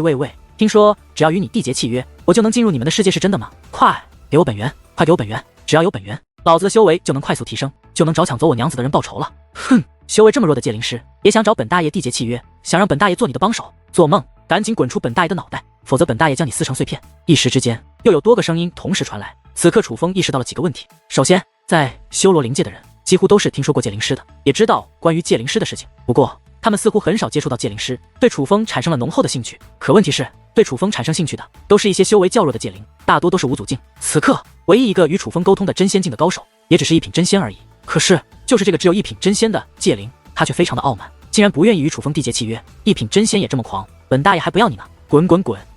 听说只要与你缔结契约，我就能进入你们的世界，是真的吗？快给我本源，快给我本源，只要有本源，老子的修为就能快速提升，就能找抢走我娘子的人报仇了。哼，修为这么弱的界灵师也想找本大爷缔结契约，想让本大爷做你的帮手？做梦，赶紧滚出本大爷的脑袋，否则本大爷将你撕成碎片。一时之间，又有多个声音同时传来。此刻楚风意识到了几个问题。首先，在修罗灵界的人几乎都是听说过界灵师的，也知道关于界灵师的事情，不过他们似乎很少接触到界灵师，对楚风产生了浓厚的兴趣。可问题是，对楚风产生兴趣的都是一些修为较弱的界灵，大多都是无祖境。此刻唯一一个与楚风沟通的真仙境的高手，也只是一品真仙而已。可是就是这个只有一品真仙的界灵，他却非常的傲慢，竟然不愿意与楚风缔结契约。一品真仙也这么狂，本大爷还不要你呢！滚！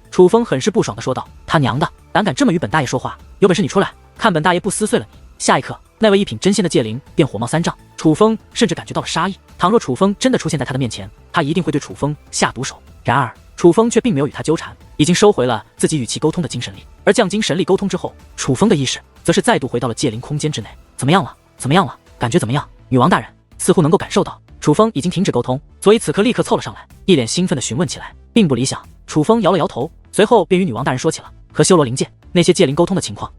楚风很是不爽的说道。他娘的，胆敢这么与本大爷说话，有本事你出来，看本大爷不撕碎了你！下一刻，那位一品真仙的界灵便火冒三丈，楚风甚至感觉到了杀意。倘若楚风真的出现在他的面前，他一定会对楚风下毒手。然而楚风却并没有与他纠缠，已经收回了自己与其沟通的精神力。而降精神力沟通之后，楚风的意识则是再度回到了界灵空间之内。怎么样了？感觉怎么样？女王大人似乎能够感受到楚风已经停止沟通，所以此刻立刻凑了上来，一脸兴奋地询问起来。并不理想。楚风摇了摇头，随后便与女王大人说起了和修罗灵界那些界灵沟通的情况。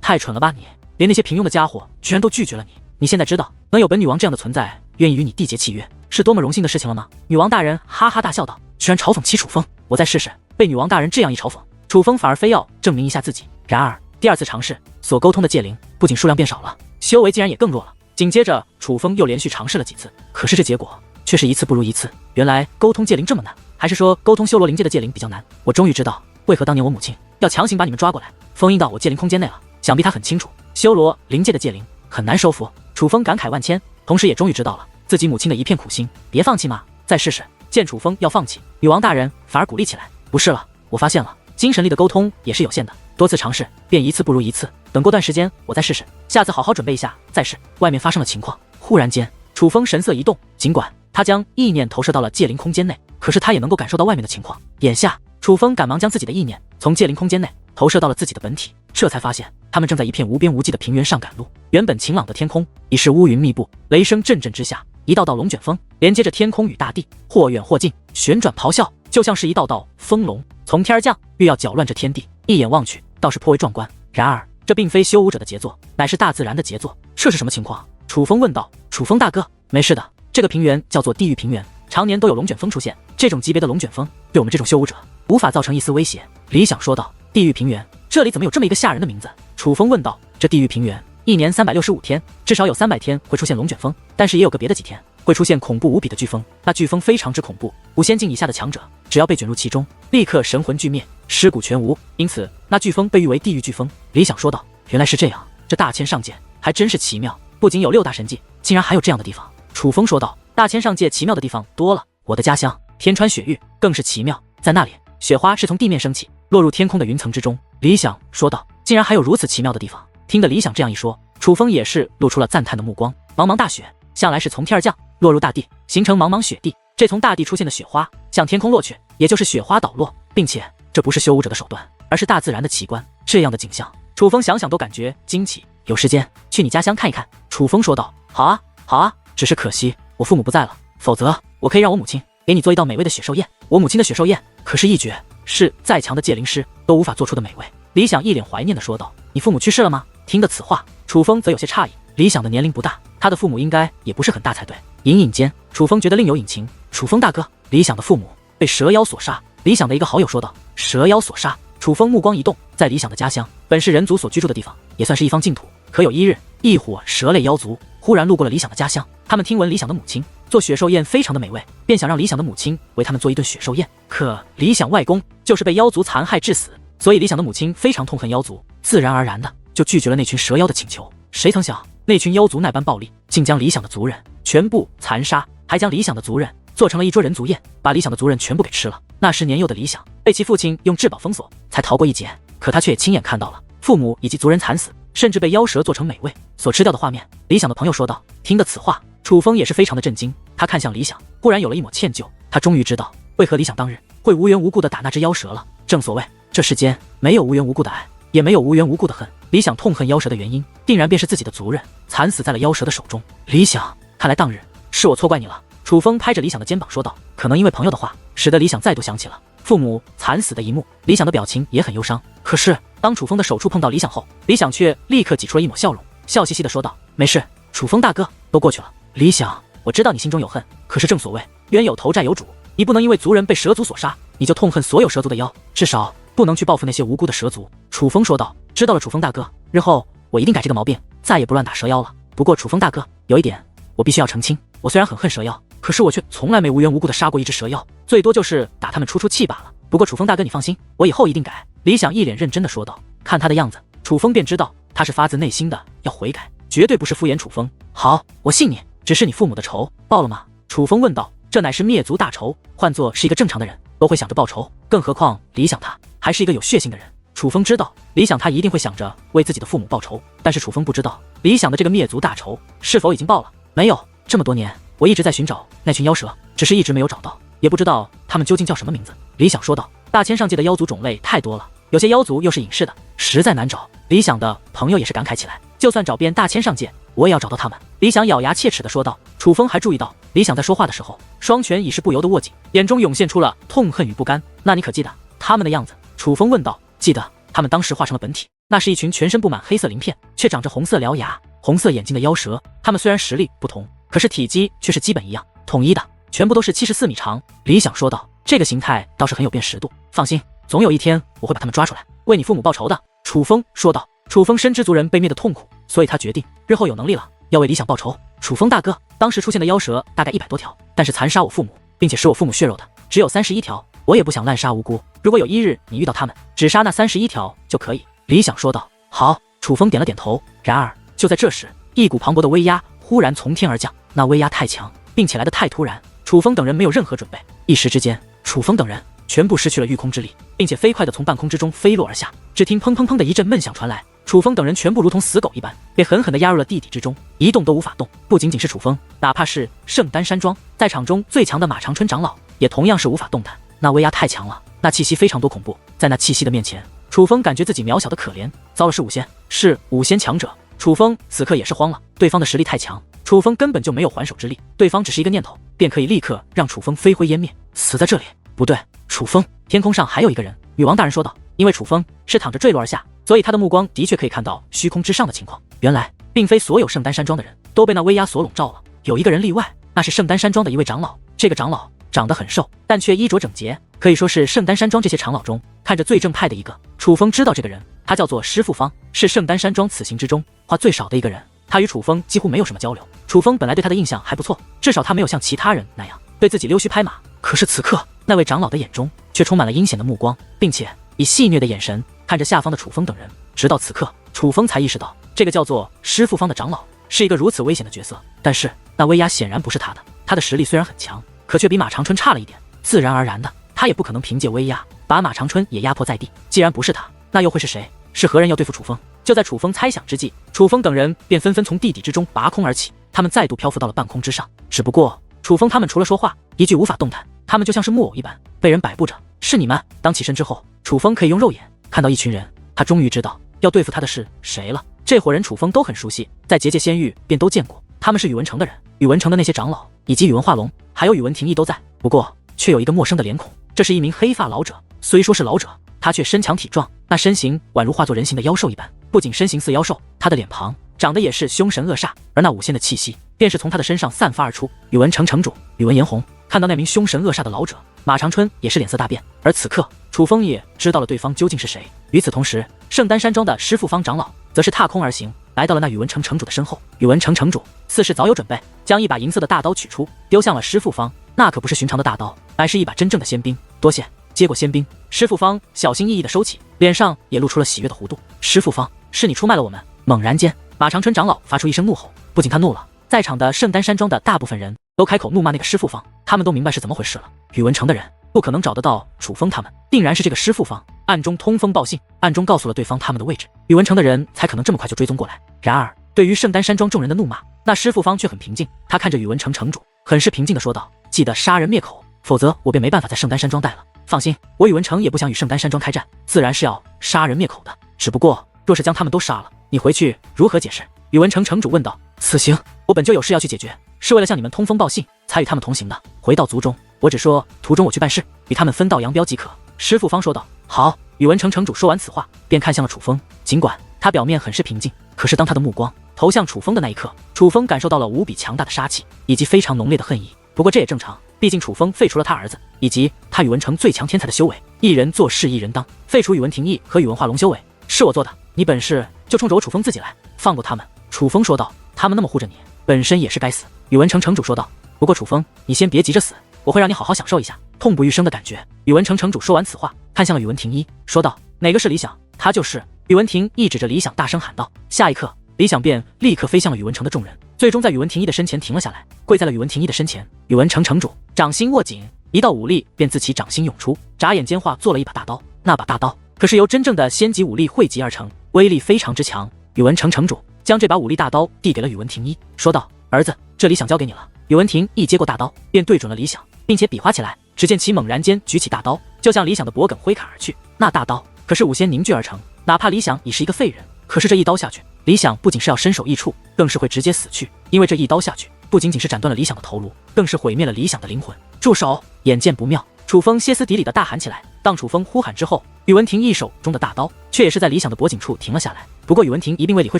太蠢了吧你，连那些平庸的家伙居然都拒绝了你。你现在知道能有本女王这样的存在愿意与你缔结契约是多么荣幸的事情了吗？女王大人哈哈大笑道，居然嘲讽起楚风，我再试试。被女王大人这样一嘲讽，楚风反而非要证明一下自己。然而第二次尝试，所沟通的界灵不仅数量变少了，修为竟然也更弱了。紧接着楚风又连续尝试了几次，可是这结果却是一次不如一次。原来沟通界灵这么难，还是说沟通修罗灵界的界灵比较难？我终于知道为何当年我母亲要强行把你们抓过来封印到我界灵空间内了。想必她很清楚修罗灵界的界灵很难收服。楚风感慨万千，同时也终于知道了自己母亲的一片苦心。别放弃嘛，再试试。见楚风要放弃，女王大人反而鼓励起来：“不是了，我发现了，精神力的沟通也是有限的，多次尝试便一次不如一次。等过段时间我再试试，下次好好准备一下再试。”外面发生了情况，忽然间，楚风神色一动，尽管他将意念投射到了界灵空间内，可是他也能够感受到外面的情况。眼下，楚风赶忙将自己的意念从界灵空间内投射到了自己的本体，这才发现他们正在一片无边无际的平原上赶路。原本晴朗的天空已是乌云密布，雷声阵阵之下，一道道龙卷风连接着天空与大地，或远或近，旋转咆哮，就像是一道道风龙从天而降，欲要搅乱这天地。一眼望去，倒是颇为壮观。然而，这并非修武者的杰作，乃是大自然的杰作。这是什么情况？楚风问道。楚风大哥，没事的，这个平原叫做地狱平原，常年都有龙卷风出现，这种级别的龙卷风对我们这种修武者无法造成一丝威胁。李想说道。地狱平原，这里怎么有这么一个吓人的名字？楚风问道。这地狱平原一年365天，至少有300天会出现龙卷风，但是也有个别的几天会出现恐怖无比的飓风。那飓风非常之恐怖，5仙境以下的强者只要被卷入其中，立刻神魂俱灭，尸骨全无，因此那飓风被誉为地狱飓风。李想说道。原来是这样，这大千上界还真是奇妙，不仅有6大神迹，竟然还有这样的地方。楚风说道。大千上界奇妙的地方多了，我的家乡天川雪域更是奇妙，在那里雪花是从地面升起，落入天空的云层之中。李想说道。竟然还有如此奇妙的地方。听得李想这样一说，楚风也是露出了赞叹的目光。茫茫大雪向来是从天而降，落入大地，形成茫茫雪地。这从大地出现的雪花向天空落去，也就是雪花倒落，并且这不是修武者的手段，而是大自然的奇观。这样的景象，楚风想想都感觉惊奇。有时间去你家乡看一看。楚风说道。好啊，好啊，只是可惜我父母不在了，否则我可以让我母亲给你做一道美味的雪寿宴。我母亲的雪寿宴可是一绝，是再强的界灵师都无法做出的美味。李想一脸怀念的说道。你父母去世了吗？听得此话，楚风则有些诧异。李想的年龄不大，他的父母应该也不是很大才对。隐隐间，楚风觉得另有隐情。楚风大哥，李想的父母被蛇妖所杀。李想的一个好友说道。蛇妖所杀？楚风目光一动，在李想的家乡，本是人族所居住的地方，也算是一方净土。可有一日，一伙蛇类妖族忽然路过了李想的家乡，他们听闻李想的母亲做雪寿宴非常的美味，便想让李想的母亲为他们做一顿雪寿宴。可李想外公就是被妖族残害致死，所以李想的母亲非常痛恨妖族，自然而然的就拒绝了那群蛇妖的请求。谁曾想那群妖族那般暴力，竟将李想的族人全部残杀，还将李想的族人做成了一桌人族宴，把李想的族人全部给吃了。那时年幼的李想被其父亲用至宝封锁，才逃过一劫，可他却也亲眼看到了父母以及族人惨死，甚至被妖蛇做成美味所吃掉的画面。李想的朋友说道。听得此话，楚风也是非常的震惊，他看向李想，忽然有了一抹歉疚。他终于知道为何李想当日会无缘无故的打那只妖蛇了。正所谓这世间没有无缘无故的爱，也没有无缘无故的恨。李想痛恨妖蛇的原因，定然便是自己的族人惨死在了妖蛇的手中。李想，看来当日是我错怪你了。楚风拍着李想的肩膀说道。可能因为朋友的话，使得李想再度想起了父母惨死的一幕，李想的表情也很忧伤。可是当楚风的手触碰到李想后，李想却立刻挤出了一抹笑容，笑嘻嘻的说道。没事，楚风大哥，都过去了。李想，我知道你心中有恨，可是正所谓冤有头债有主，你不能因为族人被蛇族所杀，你就痛恨所有蛇族的妖，至少不能去报复那些无辜的蛇族。楚风说道。知道了，楚风大哥，日后我一定改这个毛病，再也不乱打蛇妖了。不过楚风大哥，有一点我必须要澄清，我虽然很恨蛇妖，可是我却从来没无缘无故的杀过一只蛇妖，最多就是打他们出气罢了。不过楚风大哥你放心，我以后一定改。李想一脸认真的说道。看他的样子，楚风便知道他是发自内心的要悔改，绝对不是敷衍楚风。好，我信你。只是你父母的仇报了吗？楚风问道。这乃是灭族大仇，换作是一个正常的人都会想着报仇，更何况李想他还是一个有血性的人。楚风知道李想他一定会想着为自己的父母报仇，但是楚风不知道李想的这个灭族大仇是否已经报了。没有，这么多年我一直在寻找那群妖蛇，只是一直没有找到，也不知道他们究竟叫什么名字。李想说道。大千上界的妖族种类太多了，有些妖族又是隐世的，实在难找。李想的朋友也是感慨起来，就算找遍大千上界，我也要找到他们。李想咬牙切齿的说道。楚风还注意到李想在说话的时候，双拳已是不由得握紧，眼中涌现出了痛恨与不甘。那你可记得他们的样子？楚风问道。记得，他们当时化成了本体，那是一群全身布满黑色鳞片，却长着红色獠牙、红色眼睛的妖蛇。他们虽然实力不同，可是体积却是基本一样，统一的，全部都是74米长。李想说道。这个形态倒是很有辨识度，放心，总有一天我会把他们抓出来，为你父母报仇的。楚风说道。楚风深知族人被灭的痛苦，所以他决定日后有能力了要为李想报仇。楚风大哥，当时出现的妖蛇大概100多条，但是残杀我父母并且食我父母血肉的只有31条，我也不想滥杀无辜，如果有一日你遇到他们，只杀那31条就可以。李想说道。好。楚风点了点头。然而就在这时，一股磅礴的威压忽然从天而降，那威压太强，并且来得太突然，楚风等人没有任何准备，一时之间，楚风等人全部失去了御空之力，并且飞快地从半空之中飞落而下。只听砰砰砰的一阵闷响传来，楚风等人全部如同死狗一般，被狠狠地压入了地底之中，一动都无法动。不仅仅是楚风，哪怕是圣丹山庄在场中最强的马长春长老，也同样是无法动弹。那威压太强了，那气息非常多恐怖，在那气息的面前，楚风感觉自己渺小的可怜。糟了，是5仙，是5仙强者。楚风此刻也是慌了，对方的实力太强，楚风根本就没有还手之力，对方只是一个念头，便可以立刻让楚风飞灰烟灭，死在这里。不对，楚风，天空上还有一个人。女王大人说道，因为楚风是躺着坠落而下，所以他的目光的确可以看到虚空之上的情况。原来，并非所有圣丹山庄的人都被那威压所笼罩了，有一个人例外，那是圣丹山庄的一位长老。这个长老长得很瘦，但却衣着整洁，可以说是圣丹山庄这些长老中看着最正派的一个。楚风知道这个人，他叫做师傅方，是圣丹山庄此行之中话最少的一个人。他与楚风几乎没有什么交流，楚风本来对他的印象还不错，至少他没有像其他人那样对自己溜须拍马。可是此刻，那位长老的眼中却充满了阴险的目光，并且以戏谑的眼神看着下方的楚风等人。直到此刻，楚风才意识到，这个叫做师傅方的长老是一个如此危险的角色。但是那威压显然不是他的，他的实力虽然很强，可却比马长春差了一点，自然而然的，他也不可能凭借威压把马长春也压迫在地。既然不是他，那又会是谁？是何人要对付楚风？就在楚风猜想之际，楚风等人便纷纷从地底之中拔空而起，他们再度漂浮到了半空之上。只不过楚风他们除了说话，一句无法动弹，他们就像是木偶一般被人摆布着。是你们？当起身之后，楚风可以用肉眼看到一群人，他终于知道要对付他的是谁了。这伙人楚风都很熟悉，在结界仙域便都见过，他们是宇文城的人，宇文城的那些长老以及宇文化龙还有宇文廷义都在，不过却有一个陌生的脸孔，这是一名黑发老者。虽说是老者，他却身强体壮，那身形宛如化作人形的妖兽一般。不仅身形似妖兽，他的脸庞长得也是凶神恶煞，而那5仙的气息便是从他的身上散发而出。宇文城城主宇文延红看到那名凶神恶煞的老者，马长春也是脸色大变。而此刻，楚风也知道了对方究竟是谁。与此同时，圣丹山庄的师傅方长老则是踏空而行，来到了那宇文城城主的身后。宇文城城主似是早有准备，将一把银色的大刀取出，丢向了师傅方。那可不是寻常的大刀，乃是一把真正的仙兵。多谢。接过仙兵，师傅方小心翼翼地收起，脸上也露出了喜悦的弧度。师傅方，是你出卖了我们！猛然间，马长春长老发出一声怒吼。不仅他怒了，在场的圣丹山庄的大部分人都开口怒骂那个师傅方，他们都明白是怎么回事了。宇文城的人不可能找得到楚风他们，定然是这个师傅方暗中通风报信，暗中告诉了对方他们的位置，宇文城的人才可能这么快就追踪过来。然而，对于圣丹山庄众人的怒骂，那师傅方却很平静。他看着宇文城城主，很是平静地说道：“记得杀人灭口，否则我便没办法在圣丹山庄待了。放心，我宇文城也不想与圣丹山庄开战，自然是要杀人灭口的。只不过，若是将他们都杀了，你回去如何解释？”宇文城城主问道。此行我本就有事要去解决，是为了向你们通风报信，才与他们同行的。回到族中，我只说途中我去办事，与他们分道扬镳即可。师傅方说道。好。宇文城城主说完此话，便看向了楚风。尽管他表面很是平静，可是当他的目光投向楚风的那一刻，楚风感受到了无比强大的杀气，以及非常浓烈的恨意。不过这也正常，毕竟楚风废除了他儿子以及他宇文城最强天才的修为，一人做事一人当，废除宇文廷义和宇文化龙修为是我做的，你本事就冲着我楚风自己来，放过他们。楚风说道。他们那么护着你，本身也是该死。宇文城城主说道。不过楚风，你先别急着死，我会让你好好享受一下痛不欲生的感觉。宇文城城主说完此话，看向了宇文廷义，说道：“哪个是理想？他就是。”宇文廷义指着理想大声喊道。下一刻，理想便立刻飞向了宇文城的众人，最终在宇文廷义的身前停了下来，跪在了宇文廷义的身前。宇文城城主掌心握紧，一道武力便自其掌心涌出，眨眼间化作了一把大刀。那把大刀可是由真正的仙级武力汇集而成，威力非常之强。宇文城城主将这把武力大刀递给了宇文廷义，说道：“儿子，这理想交给你了。”宇文廷义接过大刀，便对准了理想，并且比划起来。只见其猛然间举起大刀，就向理想的脖颈挥砍而去。那大刀可是5仙凝聚而成，哪怕理想已是一个废人，可是这一刀下去，理想不仅是要身首异处，更是会直接死去。因为这一刀下去，不仅仅是斩断了理想的头颅，更是毁灭了理想的灵魂。住手！眼见不妙，楚风歇斯底里的大喊起来。当楚风呼喊之后，宇文廷义手中的大刀却也是在理想的脖颈处停了下来。不过宇文廷一并未理会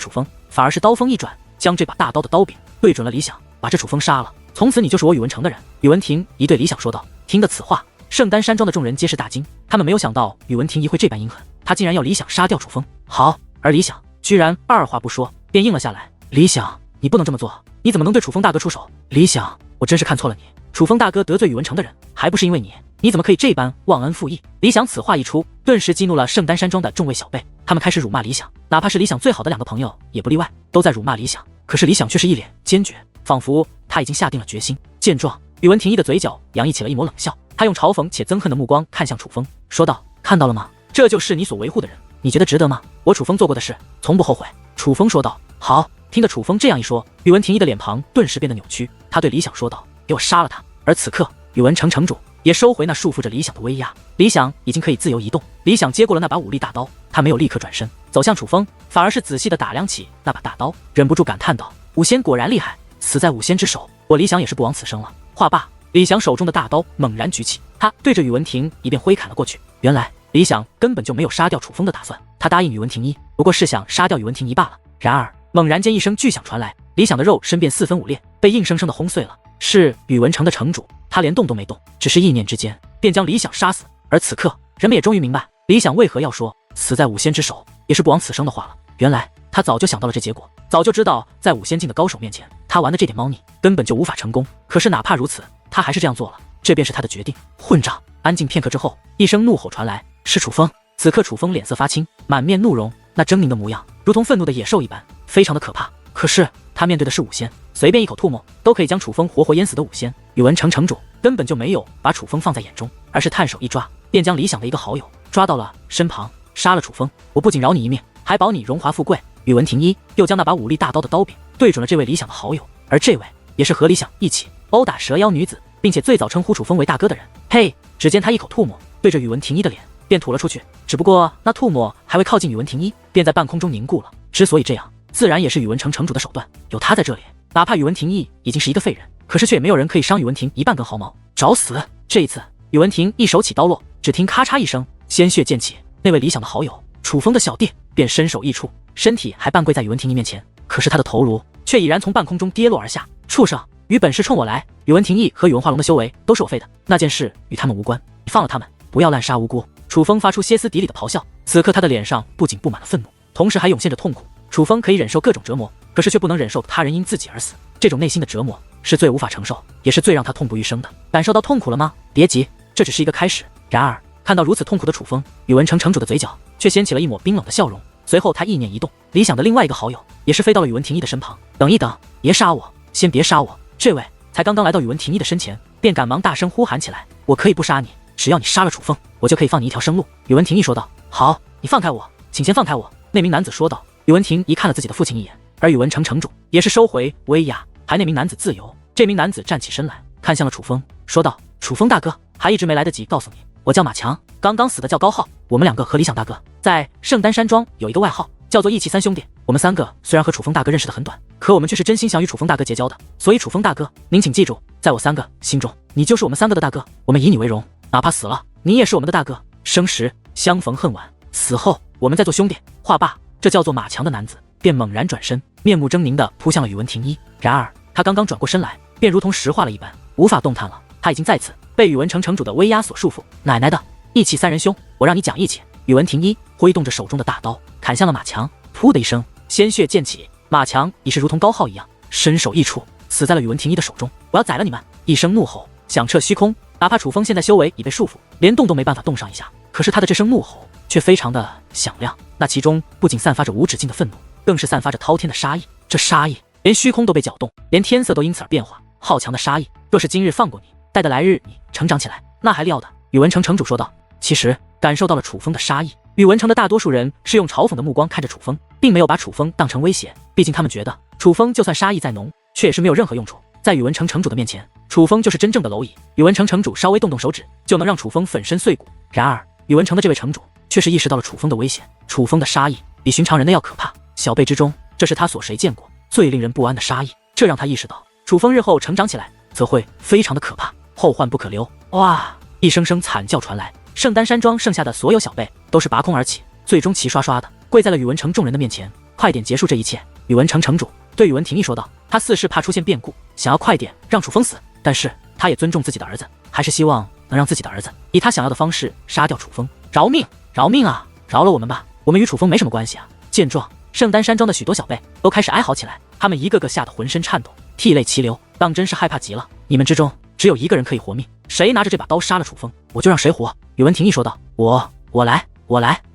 楚风，反而是刀锋一转，将这把大刀的刀柄对准了理想，把这楚风杀了。从此你就是我宇文城的人。宇文廷一对理想说道。听得此话，圣丹山庄的众人皆是大惊，他们没有想到宇文廷一会这般阴狠，他竟然要理想杀掉楚风。好，而理想居然二话不说便应了下来。理想，你不能这么做，你怎么能对楚风大哥出手？理想，我真是看错了你，楚风大哥得罪宇文城的人，还不是因为你，你怎么可以这般忘恩负义？理想此话一出，顿时激怒了圣丹山庄的众位小辈，他们开始辱骂理想，哪怕是理想最好的2个朋友也不例外，都在辱骂理想。可是理想却是一脸坚决，仿佛他已经下定了决心。见状，宇文廷义的嘴角洋溢起了一抹冷笑，他他用嘲讽且憎恨的目光看向楚风，说道：“看到了吗？这就是你所维护的人，你觉得值得吗？我楚风做过的事，从不后悔。”楚风说道：“好。”听得楚风这样一说，宇文廷一的脸庞顿时变得扭曲，他对李想说道：“给我杀了他！”而此刻，宇文城城主也收回那束缚着李想的威压，李想已经可以自由移动。李想接过了那把武力大刀，他没有立刻转身走向楚风，反而是仔细地打量起那把大刀，忍不住感叹道：“武仙果然厉害，死在武仙之手，我李想也是不枉此生了。”话罢，李想手中的大刀猛然举起，他对着宇文廷一便挥砍了过去。原来李想根本就没有杀掉楚风的打算，他答应宇文廷一，不过是想杀掉宇文廷一罢了。然而猛然间一声巨响传来，李想的肉身便四分五裂，被硬生生的轰碎了。是宇文城的城主，他连动都没动，只是意念之间便将李想杀死。而此刻，人们也终于明白李想为何要说死在武仙之手也是不枉此生的话了。原来他早就想到了这结果，早就知道在武仙境的高手面前，他玩的这点猫腻根本就无法成功。可是哪怕如此，他还是这样做了，这便是他的决定。混账！安静片刻之后，一声怒吼传来，是楚风。此刻楚风脸色发青，满面怒容，那狰狞的模样如同愤怒的野兽一般，非常的可怕。可是他面对的是武仙，随便一口唾沫都可以将楚风活活淹死的武仙。宇文城城主根本就没有把楚风放在眼中，而是探手一抓，便将李想的一个好友抓到了身旁，杀了楚风，我不仅饶你一命，还保你荣华富贵。宇文廷一又将那把武力大刀的刀柄对准了这位李想的好友，而这位也是和李想一起殴打蛇妖女子，并且最早称呼楚风为大哥的人。嘿，只见他一口吐沫对着宇文廷一的脸便吐了出去，只不过那吐沫还未靠近宇文廷一，便在半空中凝固了。之所以这样，自然也是宇文城城主的手段。有他在这里，哪怕宇文廷一已经是一个废人，可是却也没有人可以伤宇文廷一半根毫毛。找死！这一次，宇文廷一手起刀落，只听咔嚓一声，鲜血溅起。那位李想的好友楚风的小弟便伸手一触，身体还半跪在宇文廷一面前，可是他的头颅却已然从半空中跌落而下。畜生，有本事冲我来！宇文廷义和宇文化龙的修为都是我废的，那件事与他们无关，你放了他们，不要滥杀无辜。楚风发出歇斯底里的咆哮，此刻他的脸上不仅布满了愤怒，同时还涌现着痛苦。楚风可以忍受各种折磨，可是却不能忍受他人因自己而死，这种内心的折磨是最无法承受，也是最让他痛不欲生的。感受到痛苦了吗？别急，这只是一个开始。然而看到如此痛苦的楚风，宇文城城主的嘴角却掀起了一抹冰冷的笑容。随后他意念一动，李想的另外一个好友也是飞到了宇文廷义的身旁。等一等，别杀我，先别杀我！这位才刚刚来到宇文廷义的身前，便赶忙大声呼喊起来：“我可以不杀你，只要你杀了楚风，我就可以放你一条生路。”宇文廷义说道：“好，你放开我，请先放开我。”那名男子说道。宇文廷一看了自己的父亲一眼，而宇文城城主也是收回威压，还那名男子自由。这名男子站起身来，看向了楚风，说道：“楚风大哥，还一直没来得及告诉你，我叫马强，刚刚死的叫高浩。我们两个和李想大哥在圣丹山庄有一个外号，叫做义气三兄弟。我们三个虽然和楚风大哥认识的很短，可我们却是真心想与楚风大哥结交的。所以楚风大哥，您请记住，在我三个心中，你就是我们三个的大哥。我们以你为荣，哪怕死了，你也是我们的大哥。生时相逢恨晚，死后我们再做兄弟。”话罢，这叫做马强的男子便猛然转身，面目狰狞地扑向了宇文廷一。然而他刚刚转过身来，便如同石化了一般，无法动弹了。他已经再次被宇文城城主的威压所束缚。奶奶的，义气三人兄，我让你讲义气！宇文廷一挥动着手中的大刀，砍向了马强。噗的一声，鲜血溅起，马强已是如同高浩一样，伸手一触，死在了宇文廷一的手中。我要宰了你们！一声怒吼响彻虚空，哪怕楚风现在修为已被束缚，连动都没办法动上一下，可是他的这声怒吼却非常的响亮，那其中不仅散发着无止境的愤怒，更是散发着滔天的杀意。这杀意连虚空都被搅动，连天色都因此而变化。好强的杀意，若是今日放过你，待得来日你成长起来，那还料的？宇文城城主说道。其实感受到了楚风的杀意，宇文城的大多数人是用嘲讽的目光看着楚风，并没有把楚风当成威胁，毕竟他们觉得楚风就算杀意再浓，却也是没有任何用处。在宇文城城主的面前，楚风就是真正的蝼蚁，宇文城城主稍微动动手指，就能让楚风粉身碎骨。然而宇文城的这位城主却是意识到了楚风的危险，楚风的杀意比寻常人的要可怕，小辈之中，这是他所谁见过最令人不安的杀意。这让他意识到，楚风日后成长起来，则会非常的可怕，后患不可留。哇！一声声惨叫传来，圣丹山庄剩下的所有小辈都是拔空而起，最终齐刷刷的跪在了宇文城众人的面前。快点结束这一切！宇文城城主对宇文廷义说道。他似是怕出现变故，想要快点让楚风死，但是他也尊重自己的儿子，还是希望能让自己的儿子以他想要的方式杀掉楚风。饶命！饶命啊！饶了我们吧，我们与楚风没什么关系啊！见状，圣丹山庄的许多小辈都开始哀嚎起来，他们一个个吓得浑身颤抖，涕泪齐流，当真是害怕极了。你们之中只有一个人可以活命，谁拿着这把刀杀了楚风，我就让谁活。宇文廷义说道。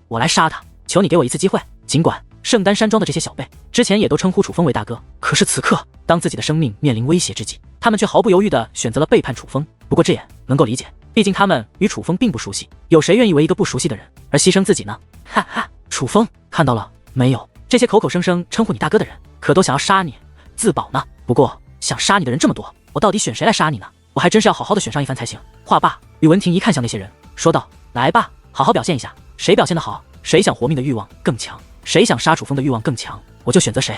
我来杀他，求你给我一次机会。尽管圣丹山庄的这些小辈之前也都称呼楚风为大哥，可是此刻当自己的生命面临威胁之际，他们却毫不犹豫地选择了背叛楚风。不过这也能够理解，毕竟他们与楚风并不熟悉，有谁愿意为一个不熟悉的人而牺牲自己呢？哈哈，楚风，看到了没有？这些口口声声称呼你大哥的人，可都想要杀你自保呢。不过想杀你的人这么多，我到底选谁来杀你呢？我还真是要好好的选上一番才行。话罢，宇文婷一看向那些人，说道：“来吧，好好表现一下，谁表现得好，谁想活命的欲望更强，谁想杀楚风的欲望更强，我就选择谁。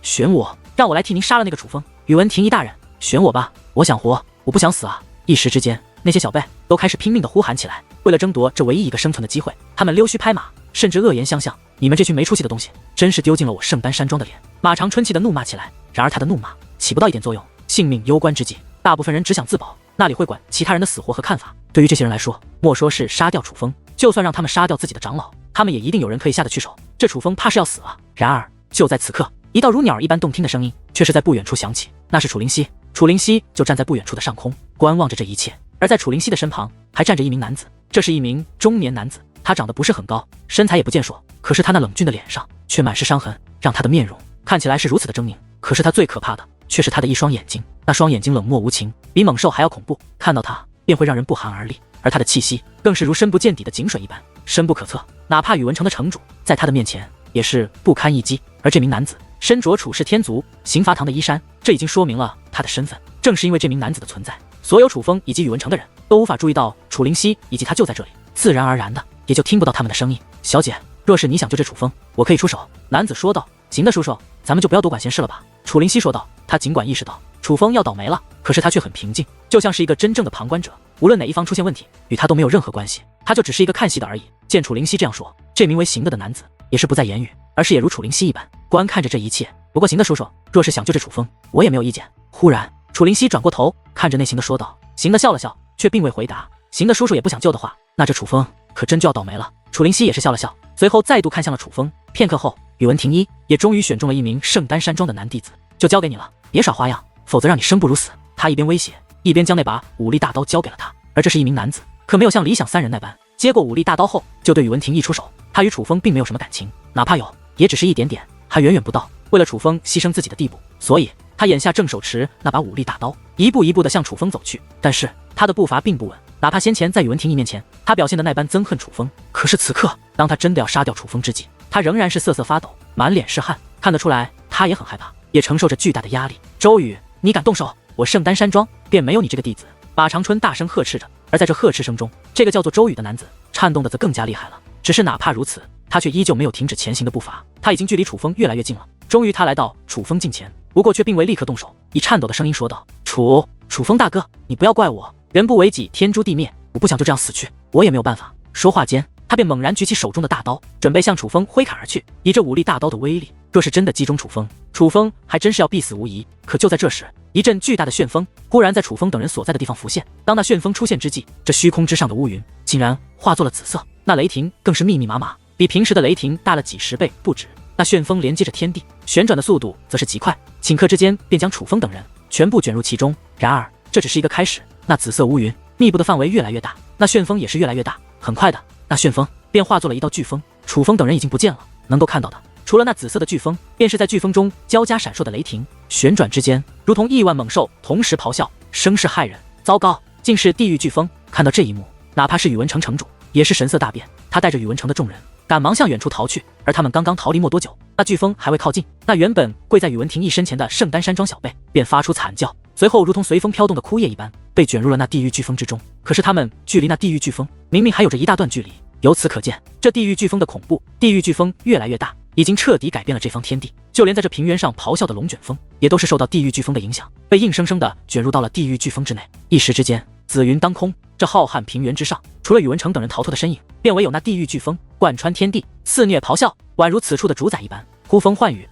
选我，让我来替您杀了那个楚风。”宇文婷一大人，选我吧，我想活，我不想死啊！一时之间，那些小辈都开始拼命地呼喊起来。为了争夺这唯一一个生存的机会，他们溜须拍马，甚至恶言相向。你们这群没出息的东西，真是丢尽了我圣丹山庄的脸！马长春气地怒骂起来。然而他的怒骂起不到一点作用，性命攸关之际，大部分人只想自保，哪里会管其他人的死活和看法？对于这些人来说，莫说是杀掉楚风，就算让他们杀掉自己的长老，他们也一定有人可以下得去手。这楚风怕是要死了。然而就在此刻，一道如鸟一般动听的声音却是在不远处响起，那是楚灵溪。楚灵溪就站在不远处的上空，观望着这一切。而在楚灵溪的身旁，还站着一名男子，这是一名中年男子，他长得不是很高，身材也不健硕，可是他那冷峻的脸上却满是伤痕，让他的面容看起来是如此的狰狞。可是他最可怕的却是他的一双眼睛，那双眼睛冷漠无情，比猛兽还要恐怖，看到他便会让人不寒而栗。而他的气息更是如深不见底的井水一般，深不可测，哪怕宇文城的城主在他的面前也是不堪一击。而这名男子身着楚氏天族刑罚堂的衣衫，这已经说明了他的身份。正是因为这名男子的存在，所有楚风以及宇文城的人都无法注意到楚灵溪以及他就在这里，自然而然的也就听不到他们的声音。小姐，若是你想救这楚风，我可以出手。男子说道。行的，叔叔，咱们就不要多管闲事了吧。楚灵溪说道。他尽管意识到楚风要倒霉了，可是他却很平静，就像是一个真正的旁观者。无论哪一方出现问题，与他都没有任何关系，他就只是一个看戏的而已。见楚灵溪这样说，这名为行的的男子也是不再言语，而是也如楚灵溪一般观看着这一切。不过行的叔叔，若是想救这楚风，我也没有意见。忽然楚灵溪转过头看着那行的说道。行的笑了笑，却并未回答。行的叔叔也不想救的话，那这楚风可真就要倒霉了。楚灵溪也是笑了笑，随后再度看向了楚风。片刻后，宇文廷一也终于选中了一名圣丹山庄的男弟子，就交给你了，别耍花样，否则让你生不如死。他一边威胁，一边将那把武力大刀交给了他。而这是一名男子，可没有像理想三人那般接过武力大刀后就对宇文廷一出手。他与楚风并没有什么感情，哪怕有，也只是一点点，还远远不到为了楚风牺牲自己的地步。所以他眼下正手持那把武力大刀，一步一步地向楚风走去。但是他的步伐并不稳，哪怕先前在宇文廷一面前，他表现的那般憎恨楚风，可是此刻当他真的要杀掉楚风之际，他仍然是瑟瑟发抖，满脸是汗，看得出来他也很害怕，也承受着巨大的压力。周瑜，你敢动手，我圣丹山庄便没有你这个弟子！马长春大声呵斥着。而在这呵斥声中，这个叫做周瑜的男子颤动的则更加厉害了。只是哪怕如此，他却依旧没有停止前行的步伐，他已经距离楚风越来越近了。终于他来到楚风近前，不过却并未立刻动手，以颤抖的声音说道：楚风大哥，你不要怪我，人不为己，天诛地灭，我不想就这样死去，我也没有办法。说话间，他便猛然举起手中的大刀，准备向楚风挥砍而去。以这武力大刀的威力，若是真的击中楚风，楚风还真是要必死无疑。可就在这时，一阵巨大的旋风忽然在楚风等人所在的地方浮现。当那旋风出现之际，这虚空之上的乌云竟然化作了紫色，那雷霆更是密密麻麻，比平时的雷霆大了几十倍不止。那旋风连接着天地，旋转的速度则是极快，顷刻之间便将楚风等人全部卷入其中。然而这只是一个开始，那紫色乌云密布的范围越来越大，那旋风也是越来越大。很快的，那旋风便化作了一道飓风，楚风等人已经不见了，能够看到的除了那紫色的飓风，便是在飓风中交加闪烁的雷霆，旋转之间如同亿万猛兽同时咆哮，声势骇人。糟糕，竟是地狱飓风！看到这一幕，哪怕是宇文城城主也是神色大变，他带着宇文城的众人赶忙向远处逃去。而他们刚刚逃离没多久，那飓风还未靠近，那原本跪在宇文廷义身前的圣丹山庄小辈便发出惨叫，随后如同随风飘动的枯叶一般被卷入了那地狱飓风之中。可是他们距离那地狱飓风明明还有着一大段距离，由此可见这地狱飓风的恐怖。地狱飓风越来越大，已经彻底改变了这方天地，就连在这平原上咆哮的龙卷风也都是受到地狱飓风的影响，被硬生生的卷入到了地狱飓风之内。一时之间紫云当空，这浩瀚平原之上，除了宇文城等人逃脱的身影，便唯有那地狱飓风贯穿天地，肆虐咆哮，宛如此处的主宰一般，呼风唤雨，